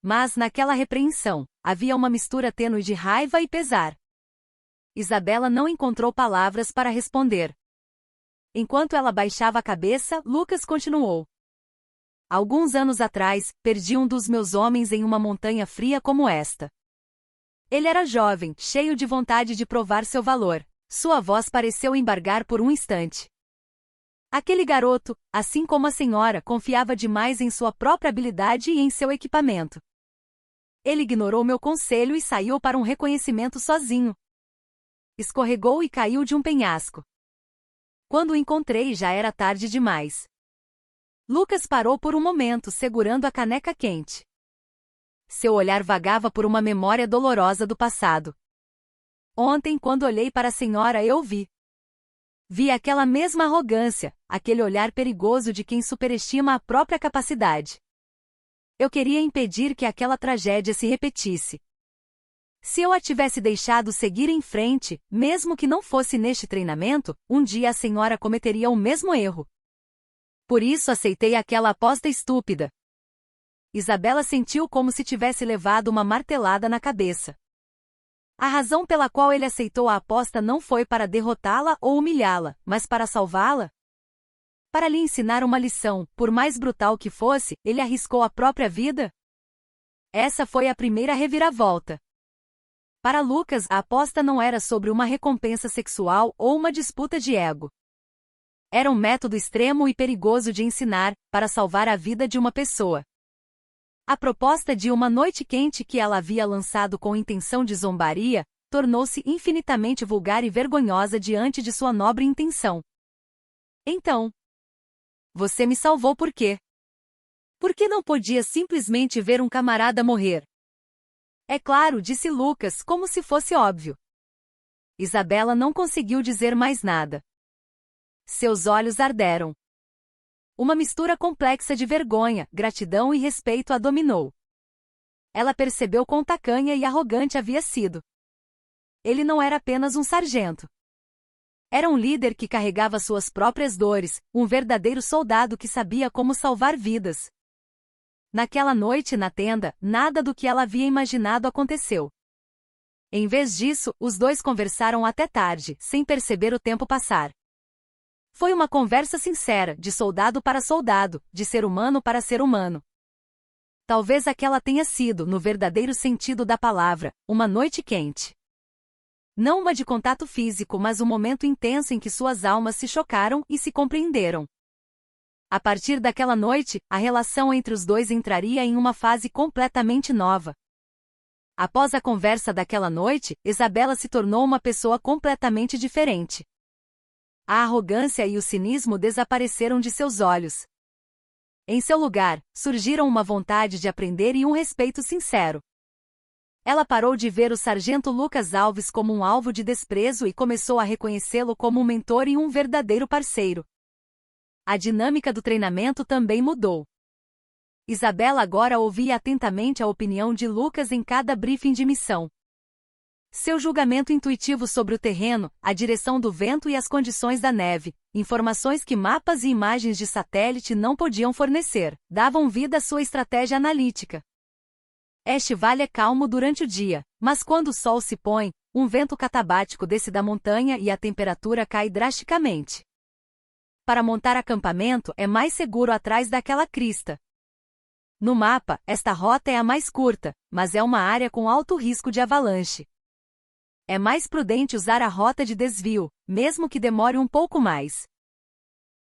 S1: Mas naquela repreensão, havia uma mistura tênue de raiva e pesar. Isabela não encontrou palavras para responder. Enquanto ela baixava a cabeça, Lucas continuou. "Alguns anos atrás, perdi um dos meus homens em uma montanha fria como esta. Ele era jovem, cheio de vontade de provar seu valor, Sua voz pareceu embargar por um instante. Aquele garoto, assim como a senhora, confiava demais em sua própria habilidade e em seu equipamento. Ele ignorou meu conselho e saiu para um reconhecimento sozinho. Escorregou e caiu de um penhasco. Quando o encontrei, já era tarde demais. Lucas parou por um momento, segurando a caneca quente. Seu olhar vagava por uma memória dolorosa do passado. Ontem, quando olhei para a senhora, eu vi. Vi aquela mesma arrogância, aquele olhar perigoso de quem superestima a própria capacidade. Eu queria impedir que aquela tragédia se repetisse. Se eu a tivesse deixado seguir em frente, mesmo que não fosse neste treinamento, um dia a senhora cometeria o mesmo erro. Por isso aceitei aquela aposta estúpida. Isabela sentiu como se tivesse levado uma martelada na cabeça. A razão pela qual ele aceitou a aposta não foi para derrotá-la ou humilhá-la, mas para salvá-la. Para lhe ensinar uma lição, por mais brutal que fosse, ele arriscou a própria vida? Essa foi a primeira reviravolta. Para Lucas, a aposta não era sobre uma recompensa sexual ou uma disputa de ego. Era um método extremo e perigoso de ensinar, para salvar a vida de uma pessoa. A proposta de uma noite quente que ela havia lançado com intenção de zombaria, tornou-se infinitamente vulgar e vergonhosa diante de sua nobre intenção. Então, você me salvou por quê? Por que não podia simplesmente ver um camarada morrer? É claro, disse Lucas, como se fosse óbvio. Isabela não conseguiu dizer mais nada. Seus olhos arderam. Uma mistura complexa de vergonha, gratidão e respeito a dominou. Ela percebeu quão tacanha e arrogante havia sido. Ele não era apenas um sargento. Era um líder que carregava suas próprias dores, um verdadeiro soldado que sabia como salvar vidas. Naquela noite na tenda, nada do que ela havia imaginado aconteceu. Em vez disso, os dois conversaram até tarde, sem perceber o tempo passar. Foi uma conversa sincera, de soldado para soldado, de ser humano para ser humano. Talvez aquela tenha sido, no verdadeiro sentido da palavra, uma noite quente. Não uma de contato físico, mas um momento intenso em que suas almas se chocaram e se compreenderam. A partir daquela noite, a relação entre os dois entraria em uma fase completamente nova. Após a conversa daquela noite, Isabela se tornou uma pessoa completamente diferente. A arrogância e o cinismo desapareceram de seus olhos. Em seu lugar, surgiram uma vontade de aprender e um respeito sincero. Ela parou de ver o sargento Lucas Alves como um alvo de desprezo e começou a reconhecê-lo como um mentor e um verdadeiro parceiro. A dinâmica do treinamento também mudou. Isabela agora ouvia atentamente a opinião de Lucas em cada briefing de missão. Seu julgamento intuitivo sobre o terreno, a direção do vento e as condições da neve, informações que mapas e imagens de satélite não podiam fornecer, davam vida à sua estratégia analítica. Este vale é calmo durante o dia, mas quando o sol se põe, um vento catabático desce da montanha e a temperatura cai drasticamente. Para montar acampamento é mais seguro atrás daquela crista. No mapa, esta rota é a mais curta, mas é uma área com alto risco de avalanche. É mais prudente usar a rota de desvio, mesmo que demore um pouco mais.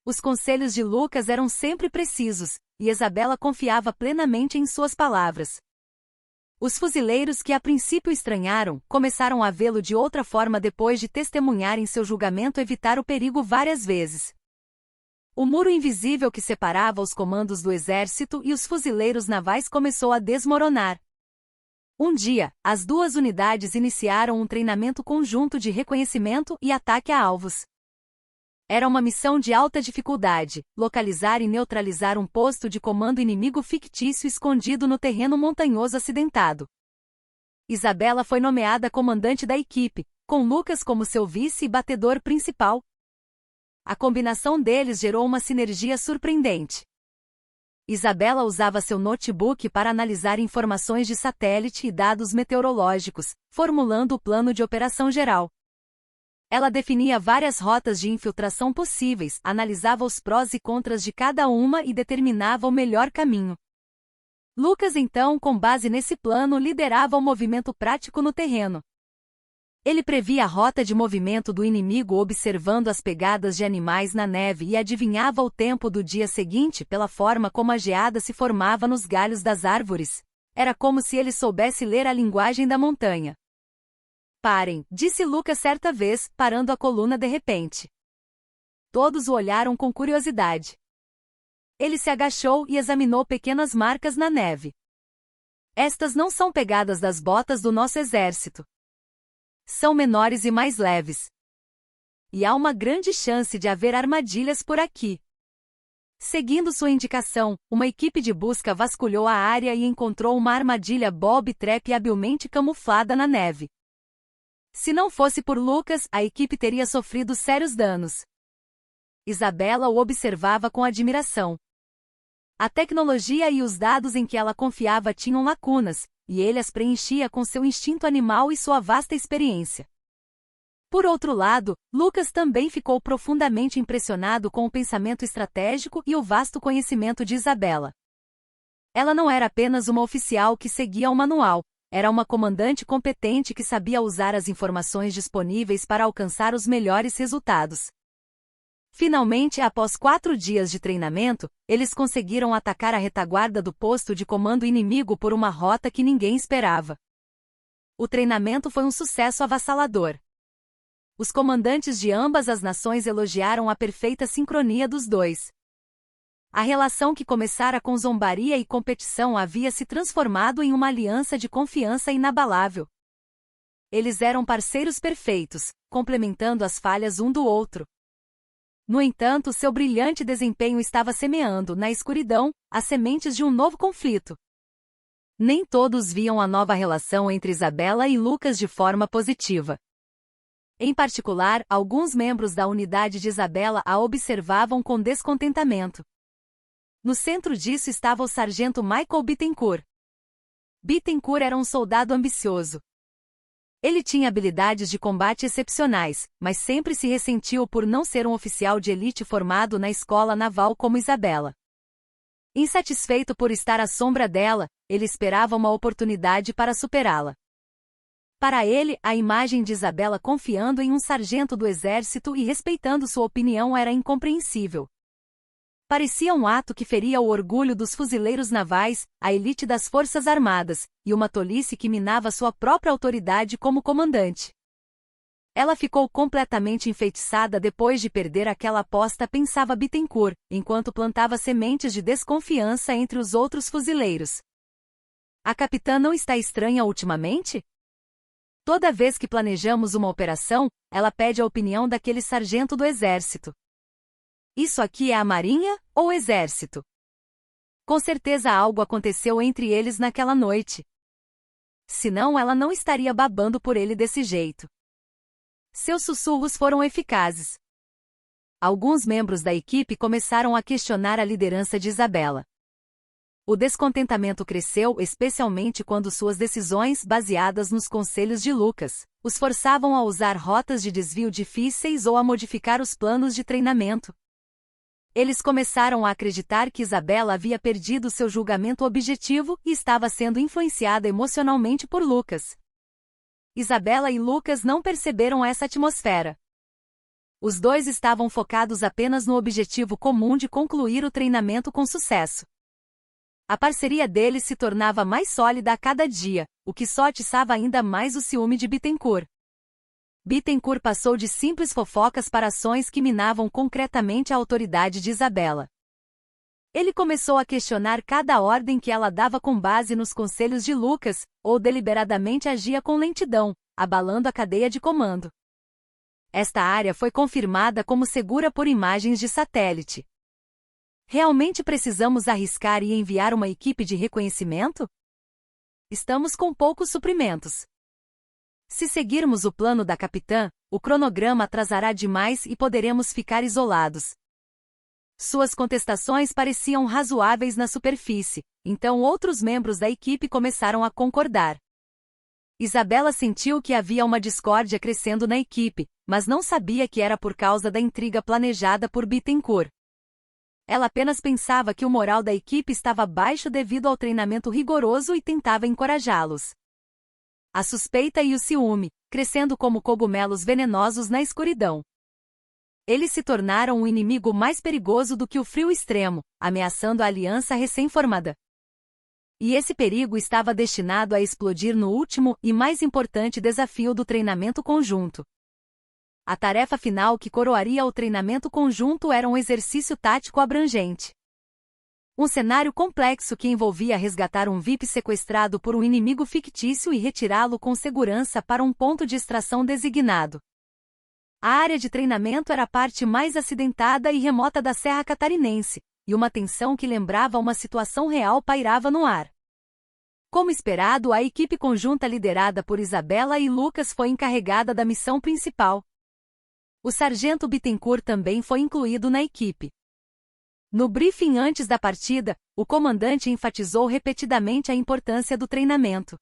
S1: Os conselhos de Lucas eram sempre precisos, e Isabela confiava plenamente em suas palavras. Os fuzileiros que a princípio estranharam, começaram a vê-lo de outra forma depois de testemunharem seu julgamento evitar o perigo várias vezes. O muro invisível que separava os comandos do exército e os fuzileiros navais começou a desmoronar. Um dia, as duas unidades iniciaram um treinamento conjunto de reconhecimento e ataque a alvos. Era uma missão de alta dificuldade, localizar e neutralizar um posto de comando inimigo fictício escondido no terreno montanhoso acidentado. Isabela foi nomeada comandante da equipe, com Lucas como seu vice e batedor principal. A combinação deles gerou uma sinergia surpreendente. Isabela usava seu notebook para analisar informações de satélite e dados meteorológicos, formulando o plano de operação geral. Ela definia várias rotas de infiltração possíveis, analisava os prós e contras de cada uma e determinava o melhor caminho. Lucas então, com base nesse plano, liderava o movimento prático no terreno. Ele previa a rota de movimento do inimigo observando as pegadas de animais na neve e adivinhava o tempo do dia seguinte pela forma como a geada se formava nos galhos das árvores. Era como se ele soubesse ler a linguagem da montanha. Parem, disse Lucas certa vez, parando a coluna de repente. Todos o olharam com curiosidade. Ele se agachou e examinou pequenas marcas na neve. Estas não são pegadas das botas do nosso exército. São menores e mais leves. E há uma grande chance de haver armadilhas por aqui. Seguindo sua indicação, uma equipe de busca vasculhou a área e encontrou uma armadilha Bob Trap habilmente camuflada na neve. Se não fosse por Lucas, a equipe teria sofrido sérios danos. Isabela o observava com admiração. A tecnologia e os dados em que ela confiava tinham lacunas, e ele as preenchia com seu instinto animal e sua vasta experiência. Por outro lado, Lucas também ficou profundamente impressionado com o pensamento estratégico e o vasto conhecimento de Isabela. Ela não era apenas uma oficial que seguia um manual, era uma comandante competente que sabia usar as informações disponíveis para alcançar os melhores resultados. Finalmente, após 4 dias de treinamento, eles conseguiram atacar a retaguarda do posto de comando inimigo por uma rota que ninguém esperava. O treinamento foi um sucesso avassalador. Os comandantes de ambas as nações elogiaram a perfeita sincronia dos dois. A relação que começara com zombaria e competição havia se transformado em uma aliança de confiança inabalável. Eles eram parceiros perfeitos, complementando as falhas um do outro. No entanto, seu brilhante desempenho estava semeando, na escuridão, as sementes de um novo conflito. Nem todos viam a nova relação entre Isabela e Lucas de forma positiva. Em particular, alguns membros da unidade de Isabela a observavam com descontentamento. No centro disso estava o sargento Michael Bittencourt. Bittencourt era um soldado ambicioso. Ele tinha habilidades de combate excepcionais, mas sempre se ressentiu por não ser um oficial de elite formado na escola naval como Isabela. Insatisfeito por estar à sombra dela, ele esperava uma oportunidade para superá-la. Para ele, a imagem de Isabela confiando em um sargento do exército e respeitando sua opinião era incompreensível. Parecia um ato que feria o orgulho dos fuzileiros navais, a elite das forças armadas, e uma tolice que minava sua própria autoridade como comandante. Ela ficou completamente enfeitiçada depois de perder aquela aposta, pensava Bittencourt, enquanto plantava sementes de desconfiança entre os outros fuzileiros. A capitã não está estranha ultimamente? Toda vez que planejamos uma operação, ela pede a opinião daquele sargento do exército. Isso aqui é a Marinha ou o Exército? Com certeza algo aconteceu entre eles naquela noite. Senão ela não estaria babando por ele desse jeito. Seus sussurros foram eficazes. Alguns membros da equipe começaram a questionar a liderança de Isabela. O descontentamento cresceu especialmente quando suas decisões, baseadas nos conselhos de Lucas, os forçavam a usar rotas de desvio difíceis ou a modificar os planos de treinamento. Eles começaram a acreditar que Isabela havia perdido seu julgamento objetivo e estava sendo influenciada emocionalmente por Lucas. Isabela e Lucas não perceberam essa atmosfera. Os dois estavam focados apenas no objetivo comum de concluir o treinamento com sucesso. A parceria deles se tornava mais sólida a cada dia, o que só atiçava ainda mais o ciúme de Bittencourt. Bittencourt passou de simples fofocas para ações que minavam concretamente a autoridade de Isabela. Ele começou a questionar cada ordem que ela dava com base nos conselhos de Lucas, ou deliberadamente agia com lentidão, abalando a cadeia de comando. Esta área foi confirmada como segura por imagens de satélite. Realmente precisamos arriscar e enviar uma equipe de reconhecimento? Estamos com poucos suprimentos. Se seguirmos o plano da capitã, o cronograma atrasará demais e poderemos ficar isolados. Suas contestações pareciam razoáveis na superfície, então outros membros da equipe começaram a concordar. Isabela sentiu que havia uma discórdia crescendo na equipe, mas não sabia que era por causa da intriga planejada por Bittencourt. Ela apenas pensava que o moral da equipe estava baixo devido ao treinamento rigoroso e tentava encorajá-los. A suspeita e o ciúme, crescendo como cogumelos venenosos na escuridão. Eles se tornaram um inimigo mais perigoso do que o frio extremo, ameaçando a aliança recém-formada. E esse perigo estava destinado a explodir no último e mais importante desafio do treinamento conjunto. A tarefa final que coroaria o treinamento conjunto era um exercício tático abrangente. Um cenário complexo que envolvia resgatar um VIP sequestrado por um inimigo fictício e retirá-lo com segurança para um ponto de extração designado. A área de treinamento era a parte mais acidentada e remota da Serra Catarinense, e uma tensão que lembrava uma situação real pairava no ar. Como esperado, a equipe conjunta liderada por Isabela e Lucas foi encarregada da missão principal. O sargento Bittencourt também foi incluído na equipe. No briefing antes da partida, o comandante enfatizou repetidamente a importância do treinamento.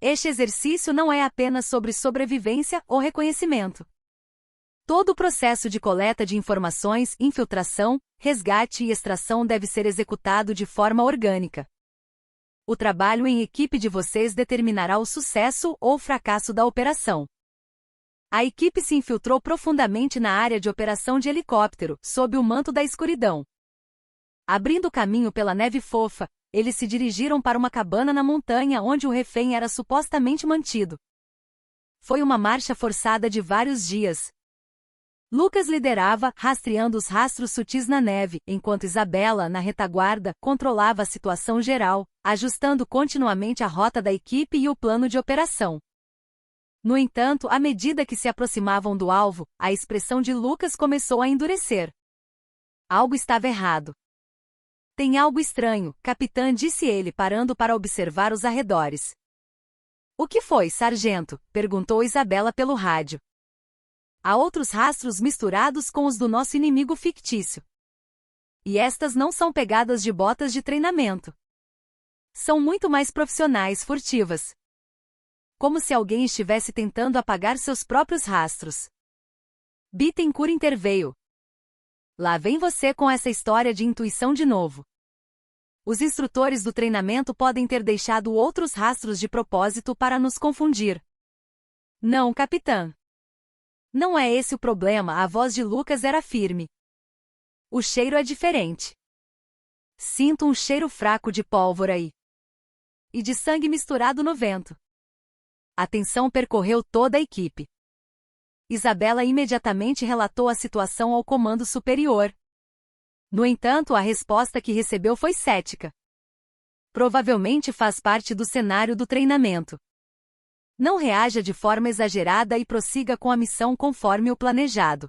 S1: Este exercício não é apenas sobre sobrevivência ou reconhecimento. Todo o processo de coleta de informações, infiltração, resgate e extração deve ser executado de forma orgânica. O trabalho em equipe de vocês determinará o sucesso ou fracasso da operação. A equipe se infiltrou profundamente na área de operação de helicóptero, sob o manto da escuridão. Abrindo caminho pela neve fofa, eles se dirigiram para uma cabana na montanha onde o refém era supostamente mantido. Foi uma marcha forçada de vários dias. Lucas liderava, rastreando os rastros sutis na neve, enquanto Isabela, na retaguarda, controlava a situação geral, ajustando continuamente a rota da equipe e o plano de operação. No entanto, à medida que se aproximavam do alvo, a expressão de Lucas começou a endurecer. Algo estava errado. Tem algo estranho, capitã, disse ele, parando para observar os arredores. O que foi, sargento? Perguntou Isabela pelo rádio. Há outros rastros misturados com os do nosso inimigo fictício. E estas não são pegadas de botas de treinamento. São muito mais profissionais, furtivas. Como se alguém estivesse tentando apagar seus próprios rastros. Bittencourt interveio. Lá vem você com essa história de intuição de novo. Os instrutores do treinamento podem ter deixado outros rastros de propósito para nos confundir. Não, capitã. Não é esse o problema, a voz de Lucas era firme. O cheiro é diferente. Sinto um cheiro fraco de pólvora e de sangue misturado no vento. A tensão percorreu toda a equipe. Isabela imediatamente relatou a situação ao comando superior. No entanto, a resposta que recebeu foi cética. Provavelmente faz parte do cenário do treinamento. Não reaja de forma exagerada e prossiga com a missão conforme o planejado.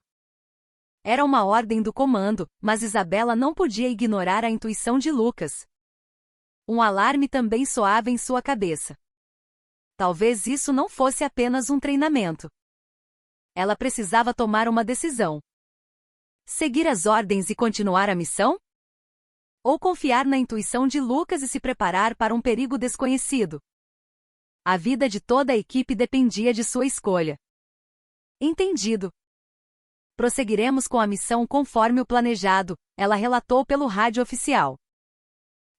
S1: Era uma ordem do comando, mas Isabela não podia ignorar a intuição de Lucas. Um alarme também soava em sua cabeça. Talvez isso não fosse apenas um treinamento. Ela precisava tomar uma decisão. Seguir as ordens e continuar a missão? Ou confiar na intuição de Lucas e se preparar para um perigo desconhecido? A vida de toda a equipe dependia de sua escolha. Entendido. Prosseguiremos com a missão conforme o planejado, ela relatou pelo rádio oficial.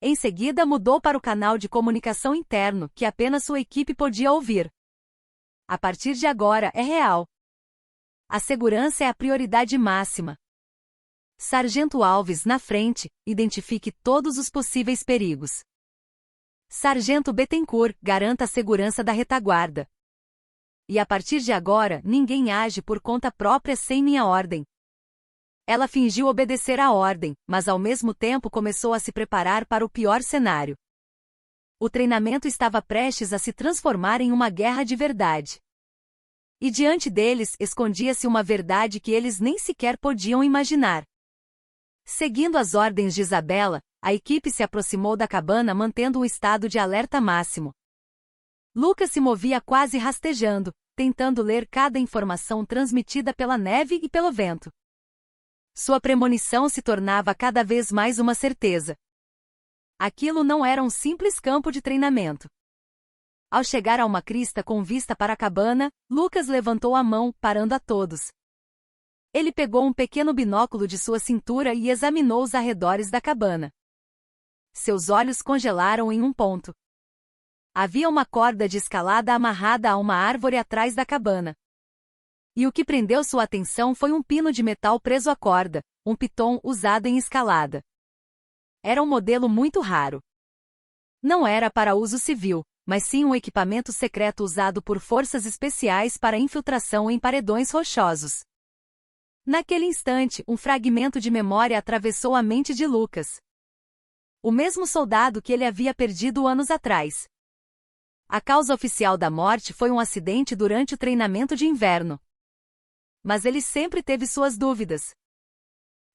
S1: Em seguida mudou para o canal de comunicação interno, que apenas sua equipe podia ouvir. A partir de agora, é real. A segurança é a prioridade máxima. Sargento Alves, na frente, identifique todos os possíveis perigos. Sargento Bittencourt, garanta a segurança da retaguarda. E a partir de agora, ninguém age por conta própria sem minha ordem. Ela fingiu obedecer à ordem, mas ao mesmo tempo começou a se preparar para o pior cenário. O treinamento estava prestes a se transformar em uma guerra de verdade. E diante deles, escondia-se uma verdade que eles nem sequer podiam imaginar. Seguindo as ordens de Isabela, a equipe se aproximou da cabana mantendo um estado de alerta máximo. Lucas se movia quase rastejando, tentando ler cada informação transmitida pela neve e pelo vento. Sua premonição se tornava cada vez mais uma certeza. Aquilo não era um simples campo de treinamento. Ao chegar a uma crista com vista para a cabana, Lucas levantou a mão, parando a todos. Ele pegou um pequeno binóculo de sua cintura e examinou os arredores da cabana. Seus olhos congelaram em um ponto. Havia uma corda de escalada amarrada a uma árvore atrás da cabana. E o que prendeu sua atenção foi um pino de metal preso à corda, um piton usado em escalada. Era um modelo muito raro. Não era para uso civil, mas sim um equipamento secreto usado por forças especiais para infiltração em paredões rochosos. Naquele instante, um fragmento de memória atravessou a mente de Lucas. O mesmo soldado que ele havia perdido anos atrás. A causa oficial da morte foi um acidente durante o treinamento de inverno. Mas ele sempre teve suas dúvidas.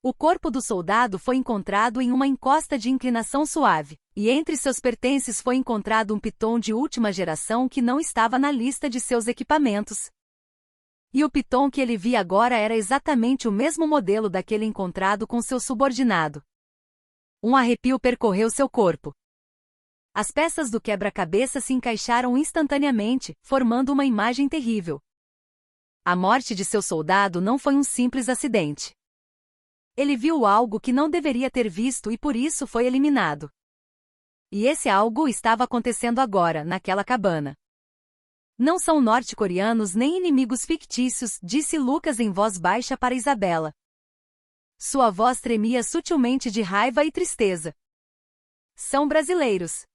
S1: O corpo do soldado foi encontrado em uma encosta de inclinação suave, e entre seus pertences foi encontrado um piton de última geração que não estava na lista de seus equipamentos. E o piton que ele via agora era exatamente o mesmo modelo daquele encontrado com seu subordinado. Um arrepio percorreu seu corpo. As peças do quebra-cabeça se encaixaram instantaneamente, formando uma imagem terrível. A morte de seu soldado não foi um simples acidente. Ele viu algo que não deveria ter visto e por isso foi eliminado. E esse algo estava acontecendo agora, naquela cabana. Não são norte-coreanos nem inimigos fictícios, disse Lucas em voz baixa para Isabela. Sua voz tremia sutilmente de raiva e tristeza. São brasileiros.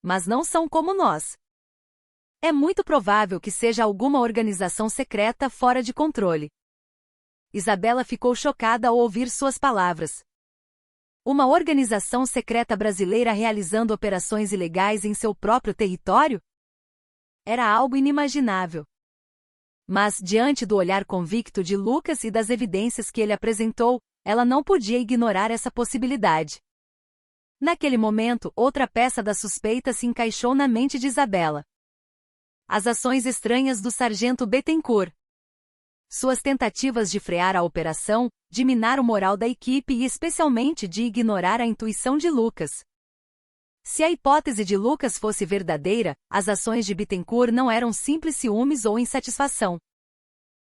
S1: Mas não são como nós. É muito provável que seja alguma organização secreta fora de controle. Isabela ficou chocada ao ouvir suas palavras. Uma organização secreta brasileira realizando operações ilegais em seu próprio território? Era algo inimaginável. Mas, diante do olhar convicto de Lucas e das evidências que ele apresentou, ela não podia ignorar essa possibilidade. Naquele momento, outra peça da suspeita se encaixou na mente de Isabela. As ações estranhas do sargento Bettencourt. Suas tentativas de frear a operação, de minar o moral da equipe e especialmente de ignorar a intuição de Lucas. Se a hipótese de Lucas fosse verdadeira, as ações de Bettencourt não eram simples ciúmes ou insatisfação.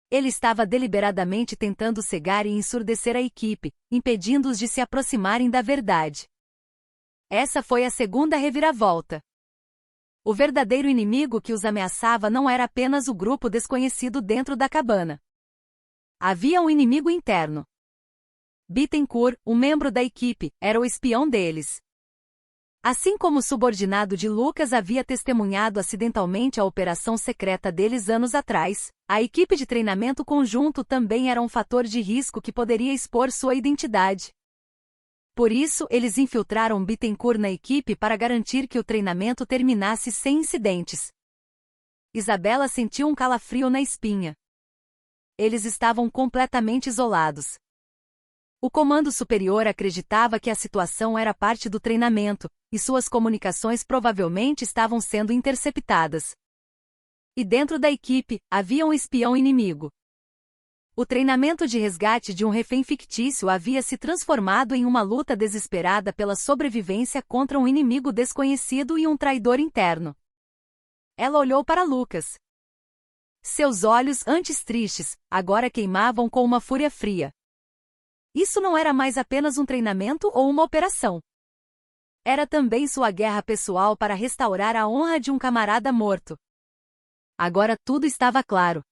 S1: Ele estava deliberadamente tentando cegar e ensurdecer a equipe, impedindo-os de se aproximarem da verdade. Essa foi a segunda reviravolta. O verdadeiro inimigo que os ameaçava não era apenas o grupo desconhecido dentro da cabana. Havia um inimigo interno. Bettencourt, um membro da equipe, era o espião deles. Assim como o subordinado de Lucas havia testemunhado acidentalmente a operação secreta deles anos atrás, a equipe de treinamento conjunto também era um fator de risco que poderia expor sua identidade. Por isso, eles infiltraram Bettencourt na equipe para garantir que o treinamento terminasse sem incidentes. Isabela sentiu um calafrio na espinha. Eles estavam completamente isolados. O comando superior acreditava que a situação era parte do treinamento, e suas comunicações provavelmente estavam sendo interceptadas. E dentro da equipe, havia um espião inimigo. O treinamento de resgate de um refém fictício havia se transformado em uma luta desesperada pela sobrevivência contra um inimigo desconhecido e um traidor interno. Ela olhou para Lucas. Seus olhos, antes tristes, agora queimavam com uma fúria fria. Isso não era mais apenas um treinamento ou uma operação. Era também sua guerra pessoal para restaurar a honra de um camarada morto. Agora tudo estava claro.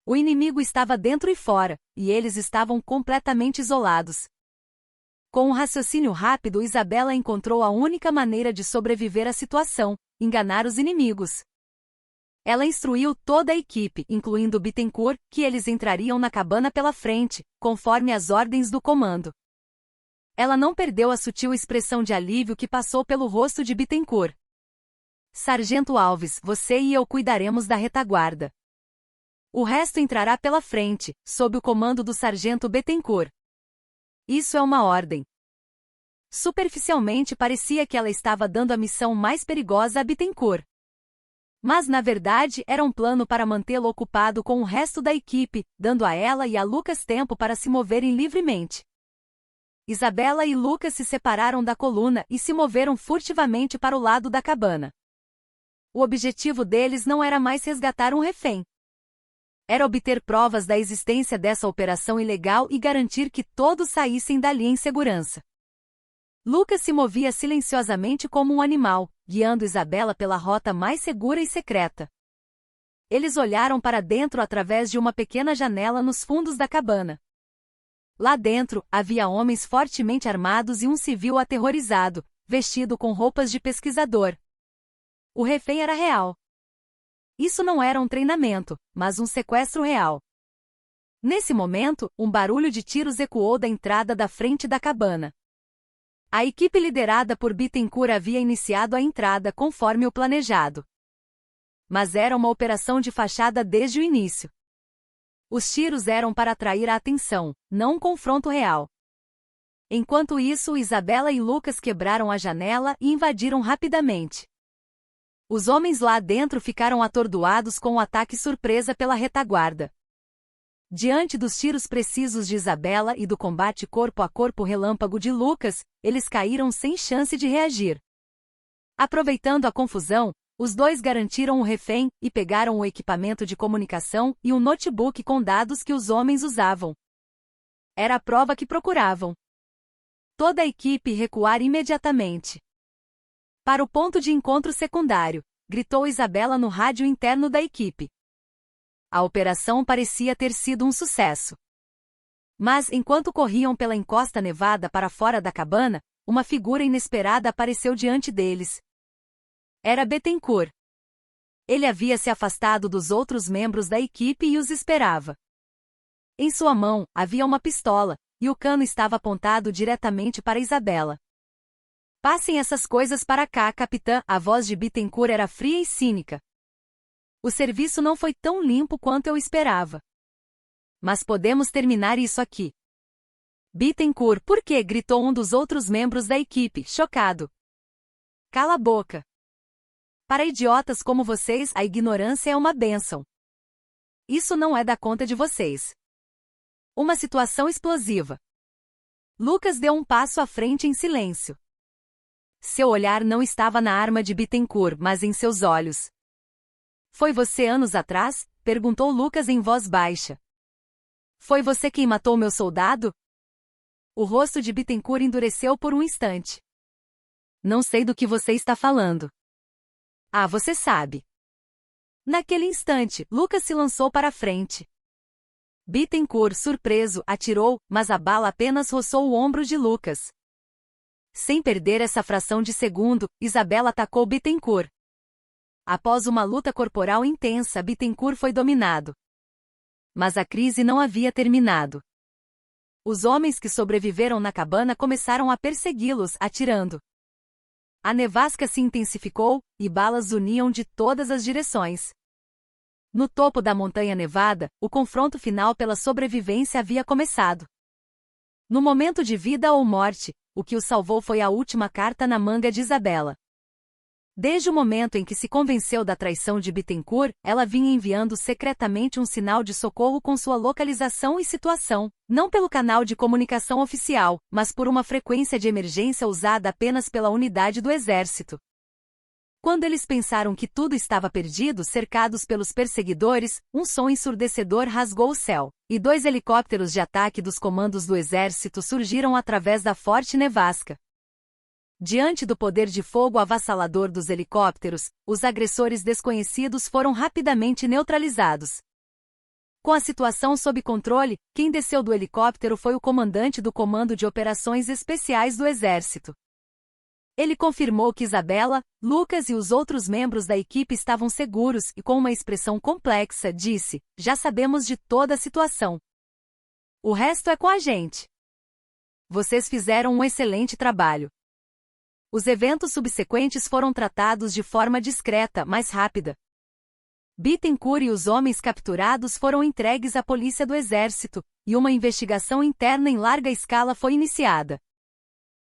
S1: O inimigo estava dentro e fora, e eles estavam completamente isolados. Com um raciocínio rápido, Isabela encontrou a única maneira de sobreviver à situação: enganar os inimigos. Ela instruiu toda a equipe, incluindo Bettencourt, que eles entrariam na cabana pela frente, conforme as ordens do comando. Ela não perdeu a sutil expressão de alívio que passou pelo rosto de Bettencourt. Sargento Alves, você e eu cuidaremos da retaguarda. O resto entrará pela frente, sob o comando do sargento Bettencourt. Isso é uma ordem. Superficialmente parecia que ela estava dando a missão mais perigosa a Bettencourt. Mas na verdade era um plano para mantê-lo ocupado com o resto da equipe, dando a ela e a Lucas tempo para se moverem livremente. Isabela e Lucas se separaram da coluna e se moveram furtivamente para o lado da cabana. O objetivo deles não era mais resgatar um refém. Era obter provas da existência dessa operação ilegal e garantir que todos saíssem dali em segurança. Lucas se movia silenciosamente como um animal, guiando Isabela pela rota mais segura e secreta. Eles olharam para dentro através de uma pequena janela nos fundos da cabana. Lá dentro, havia homens fortemente armados e um civil aterrorizado, vestido com roupas de pesquisador. O refém era real. Isso não era um treinamento, mas um sequestro real. Nesse momento, um barulho de tiros ecoou da entrada da frente da cabana. A equipe liderada por Bittencourt havia iniciado a entrada conforme o planejado. Mas era uma operação de fachada desde o início. Os tiros eram para atrair a atenção, não um confronto real. Enquanto isso, Isabela e Lucas quebraram a janela e invadiram rapidamente. Os homens lá dentro ficaram atordoados com o ataque surpresa pela retaguarda. Diante dos tiros precisos de Isabela e do combate corpo a corpo relâmpago de Lucas, eles caíram sem chance de reagir. Aproveitando a confusão, os dois garantiram o refém e pegaram o equipamento de comunicação e um notebook com dados que os homens usavam. Era a prova que procuravam. Toda a equipe recuar imediatamente. Para o ponto de encontro secundário, gritou Isabela no rádio interno da equipe. A operação parecia ter sido um sucesso. Mas enquanto corriam pela encosta nevada para fora da cabana, uma figura inesperada apareceu diante deles. Era Bittencourt. Ele havia se afastado dos outros membros da equipe e os esperava. Em sua mão, havia uma pistola, e o cano estava apontado diretamente para Isabela. Passem essas coisas para cá, capitã. A voz de Bittencourt era fria e cínica. O serviço não foi tão limpo quanto eu esperava. Mas podemos terminar isso aqui. Bittencourt, por quê? Gritou um dos outros membros da equipe, chocado. Cala a boca. Para idiotas como vocês, a ignorância é uma bênção. Isso não é da conta de vocês. Uma situação explosiva. Lucas deu um passo à frente em silêncio. Seu olhar não estava na arma de Bittencourt, mas em seus olhos. Foi você anos atrás? Perguntou Lucas em voz baixa. Foi você quem matou meu soldado? O rosto de Bittencourt endureceu por um instante. Não sei do que você está falando. Ah, você sabe. Naquele instante, Lucas se lançou para a frente. Bittencourt, surpreso, atirou, mas a bala apenas roçou o ombro de Lucas. Sem perder essa fração de segundo, Isabela atacou Bittencourt. Após uma luta corporal intensa, Bittencourt foi dominado. Mas a crise não havia terminado. Os homens que sobreviveram na cabana começaram a persegui-los, atirando. A nevasca se intensificou, e balas uniam de todas as direções. No topo da montanha nevada, o confronto final pela sobrevivência havia começado. No momento de vida ou morte, o que o salvou foi a última carta na manga de Isabela. Desde o momento em que se convenceu da traição de Bittencourt, ela vinha enviando secretamente um sinal de socorro com sua localização e situação, não pelo canal de comunicação oficial, mas por uma frequência de emergência usada apenas pela unidade do exército. Quando eles pensaram que tudo estava perdido, cercados pelos perseguidores, um som ensurdecedor rasgou o céu, e 2 helicópteros de ataque dos comandos do exército surgiram através da forte nevasca. Diante do poder de fogo avassalador dos helicópteros, os agressores desconhecidos foram rapidamente neutralizados. Com a situação sob controle, quem desceu do helicóptero foi o comandante do Comando de Operações Especiais do Exército. Ele confirmou que Isabela, Lucas e os outros membros da equipe estavam seguros e, com uma expressão complexa, disse: "Já sabemos de toda a situação. O resto é com a gente. Vocês fizeram um excelente trabalho." Os eventos subsequentes foram tratados de forma discreta, mas rápida. Bittencourt e os homens capturados foram entregues à polícia do exército, e uma investigação interna em larga escala foi iniciada.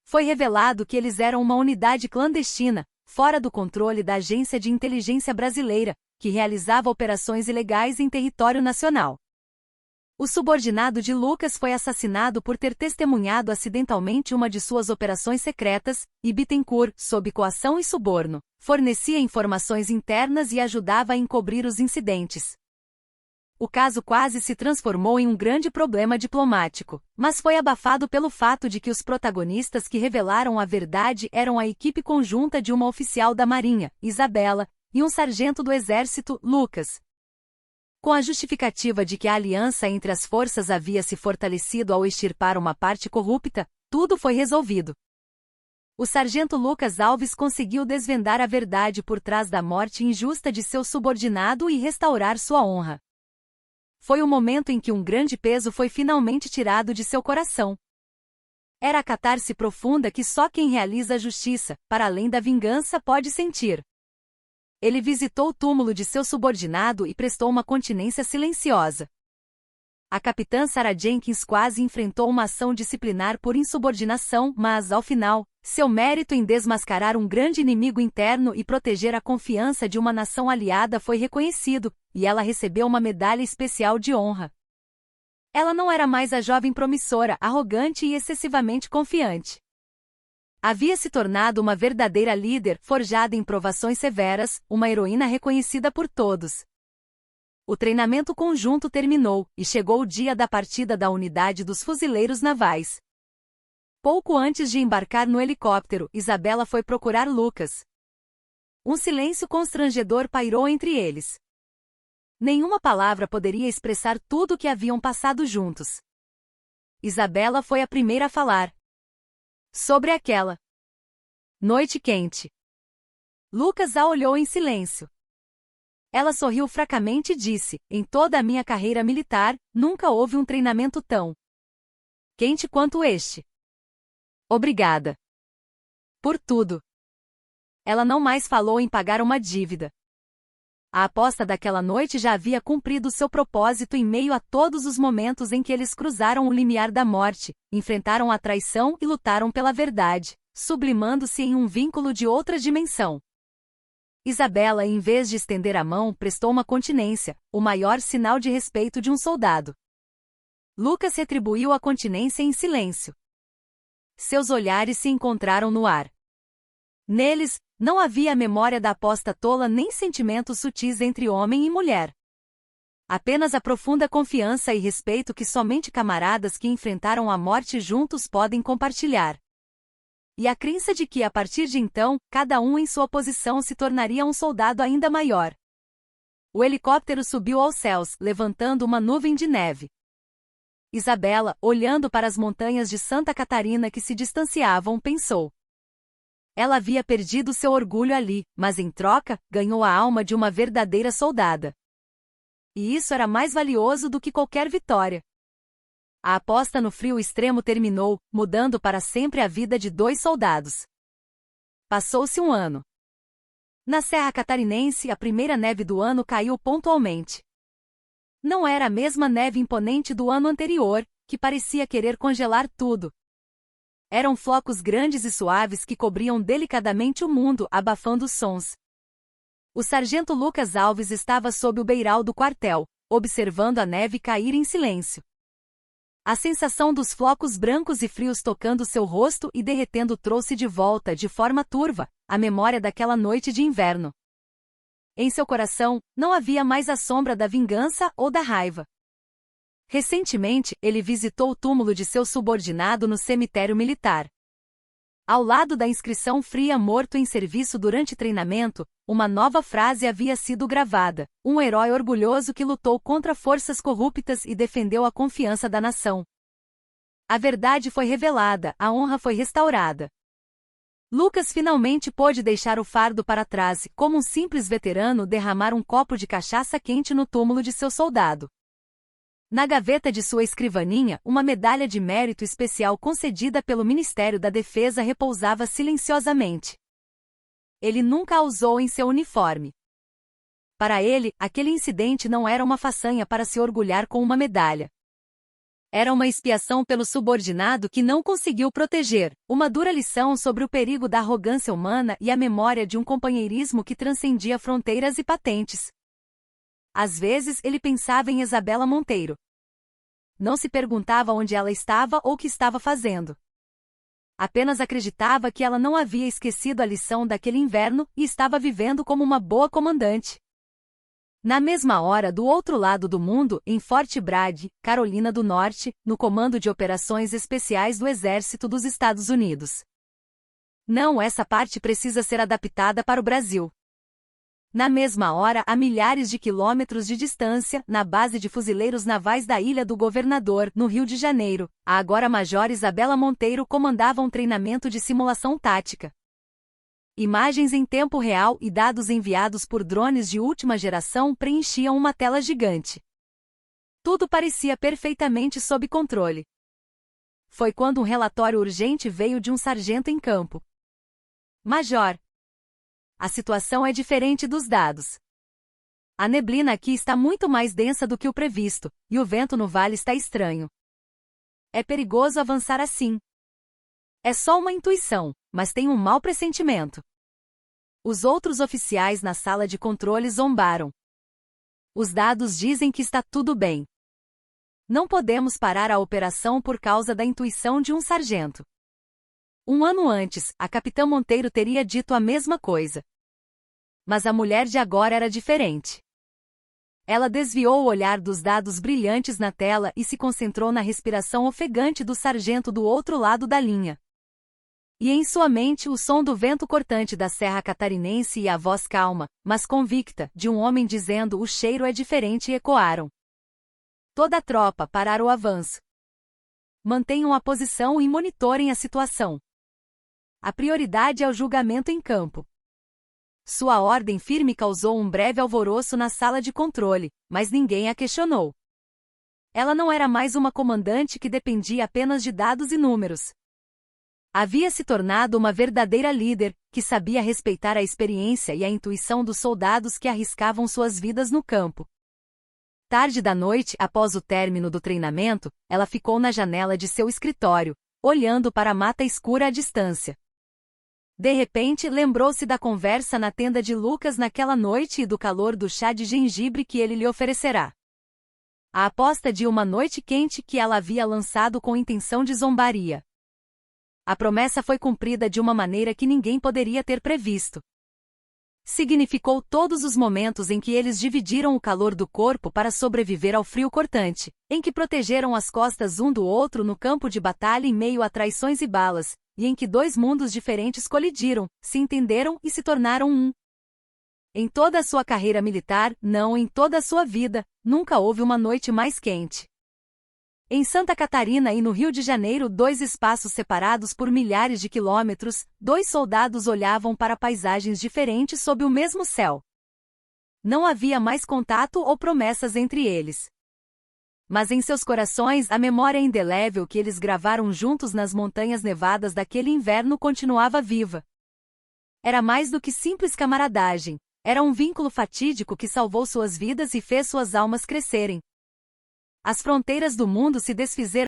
S1: Foi revelado que eles eram uma unidade clandestina, fora do controle da Agência de Inteligência Brasileira, que realizava operações ilegais em território nacional. O subordinado de Lucas foi assassinado por ter testemunhado acidentalmente uma de suas operações secretas, e Bittencourt, sob coação e suborno, fornecia informações internas e ajudava a encobrir os incidentes. O caso quase se transformou em um grande problema diplomático, mas foi abafado pelo fato de que os protagonistas que revelaram a verdade eram a equipe conjunta de uma oficial da Marinha, Isabela, e um sargento do Exército, Lucas. Com a justificativa de que a aliança entre as forças havia se fortalecido ao extirpar uma parte corrupta, tudo foi resolvido. O sargento Lucas Alves conseguiu desvendar a verdade por trás da morte injusta de seu subordinado e restaurar sua honra. Foi o momento em que um grande peso foi finalmente tirado de seu coração. Era a catarse profunda que só quem realiza a justiça, para além da vingança, pode sentir. Ele visitou o túmulo de seu subordinado e prestou uma continência silenciosa. A capitã Sarah Jenkins quase enfrentou uma ação disciplinar por insubordinação, mas, ao final, seu mérito em desmascarar um grande inimigo interno e proteger a confiança de uma nação aliada foi reconhecido, e ela recebeu uma medalha especial de honra. Ela não era mais a jovem promissora, arrogante e excessivamente confiante. Havia se tornado uma verdadeira líder, forjada em provações severas, uma heroína reconhecida por todos. O treinamento conjunto terminou, e chegou o dia da partida da unidade dos fuzileiros navais. Pouco antes de embarcar no helicóptero, Isabela foi procurar Lucas. Um silêncio constrangedor pairou entre eles. Nenhuma palavra poderia expressar tudo o que haviam passado juntos. Isabela foi a primeira a falar. Sobre aquela noite quente. Lucas a olhou em silêncio. Ela sorriu fracamente e disse: em toda a minha carreira militar, nunca houve um treinamento tão quente quanto este. Obrigada. Por tudo. Ela não mais falou em pagar uma dívida. A aposta daquela noite já havia cumprido seu propósito em meio a todos os momentos em que eles cruzaram o limiar da morte, enfrentaram a traição e lutaram pela verdade, sublimando-se em um vínculo de outra dimensão. Isabela, em vez de estender a mão, prestou uma continência, o maior sinal de respeito de um soldado. Lucas retribuiu a continência em silêncio. Seus olhares se encontraram no ar. Neles, não havia a memória da aposta tola nem sentimentos sutis entre homem e mulher. Apenas a profunda confiança e respeito que somente camaradas que enfrentaram a morte juntos podem compartilhar. E a crença de que, a partir de então, cada um em sua posição se tornaria um soldado ainda maior. O helicóptero subiu aos céus, levantando uma nuvem de neve. Isabela, olhando para as montanhas de Santa Catarina que se distanciavam, pensou. Ela havia perdido seu orgulho ali, mas em troca, ganhou a alma de uma verdadeira soldada. E isso era mais valioso do que qualquer vitória. A aposta no frio extremo terminou, mudando para sempre a vida de 2 soldados. Passou-se um ano. Na Serra Catarinense, a primeira neve do ano caiu pontualmente. Não era a mesma neve imponente do ano anterior, que parecia querer congelar tudo. Eram flocos grandes e suaves que cobriam delicadamente o mundo, abafando os sons. O sargento Lucas Alves estava sob o beiral do quartel, observando a neve cair em silêncio. A sensação dos flocos brancos e frios tocando seu rosto e derretendo trouxe de volta, de forma turva, a memória daquela noite de inverno. Em seu coração, não havia mais a sombra da vingança ou da raiva. Recentemente, ele visitou o túmulo de seu subordinado no cemitério militar. Ao lado da inscrição fria morto em serviço durante treinamento, uma nova frase havia sido gravada: um herói orgulhoso que lutou contra forças corruptas e defendeu a confiança da nação. A verdade foi revelada, a honra foi restaurada. Lucas finalmente pôde deixar o fardo para trás e, como um simples veterano, derramar um copo de cachaça quente no túmulo de seu soldado. Na gaveta de sua escrivaninha, uma medalha de mérito especial concedida pelo Ministério da Defesa repousava silenciosamente. Ele nunca a usou em seu uniforme. Para ele, aquele incidente não era uma façanha para se orgulhar com uma medalha. Era uma expiação pelo subordinado que não conseguiu proteger, uma dura lição sobre o perigo da arrogância humana e a memória de um companheirismo que transcendia fronteiras e patentes. Às vezes ele pensava em Isabela Monteiro. Não se perguntava onde ela estava ou o que estava fazendo. Apenas acreditava que ela não havia esquecido a lição daquele inverno e estava vivendo como uma boa comandante. Na mesma hora, do outro lado do mundo, em Fort Bragg, Carolina do Norte, no Comando de Operações Especiais do Exército dos Estados Unidos. Não, essa parte precisa ser adaptada para o Brasil. Na mesma hora, a milhares de quilômetros de distância, na base de fuzileiros navais da Ilha do Governador, no Rio de Janeiro, a agora Major Isabela Monteiro comandava um treinamento de simulação tática. Imagens em tempo real e dados enviados por drones de última geração preenchiam uma tela gigante. Tudo parecia perfeitamente sob controle. Foi quando um relatório urgente veio de um sargento em campo. Major, a situação é diferente dos dados. A neblina aqui está muito mais densa do que o previsto, e o vento no vale está estranho. É perigoso avançar assim. É só uma intuição, mas tenho um mau pressentimento. Os outros oficiais na sala de controle zombaram. Os dados dizem que está tudo bem. Não podemos parar a operação por causa da intuição de um sargento. Um ano antes, a capitã Monteiro teria dito a mesma coisa. Mas a mulher de agora era diferente. Ela desviou o olhar dos dados brilhantes na tela e se concentrou na respiração ofegante do sargento do outro lado da linha. E em sua mente o som do vento cortante da Serra Catarinense e a voz calma, mas convicta, de um homem dizendo: o cheiro é diferente, ecoaram. Toda a tropa parar o avanço. Mantenham a posição e monitorem a situação. A prioridade é o julgamento em campo. Sua ordem firme causou um breve alvoroço na sala de controle, mas ninguém a questionou. Ela não era mais uma comandante que dependia apenas de dados e números. Havia se tornado uma verdadeira líder, que sabia respeitar a experiência e a intuição dos soldados que arriscavam suas vidas no campo. Tarde da noite, após o término do treinamento, ela ficou na janela de seu escritório, olhando para a mata escura à distância. De repente, lembrou-se da conversa na tenda de Lucas naquela noite e do calor do chá de gengibre que ele lhe oferecerá. A aposta de uma noite quente que ela havia lançado com intenção de zombaria. A promessa foi cumprida de uma maneira que ninguém poderia ter previsto. Significou todos os momentos em que eles dividiram o calor do corpo para sobreviver ao frio cortante, em que protegeram as costas um do outro no campo de batalha em meio a traições e balas, e em que dois mundos diferentes colidiram, se entenderam e se tornaram um. Em toda a sua carreira militar, não em toda a sua vida, nunca houve uma noite mais quente. Em Santa Catarina e no Rio de Janeiro, dois espaços separados por milhares de quilômetros, dois soldados olhavam para paisagens diferentes sob o mesmo céu. Não havia mais contato ou promessas entre eles. Mas em seus corações a memória indelével que eles gravaram juntos nas montanhas nevadas daquele inverno continuava viva. Era mais do que simples camaradagem, era um vínculo fatídico que salvou suas vidas e fez suas almas crescerem. As fronteiras do mundo se desfizeram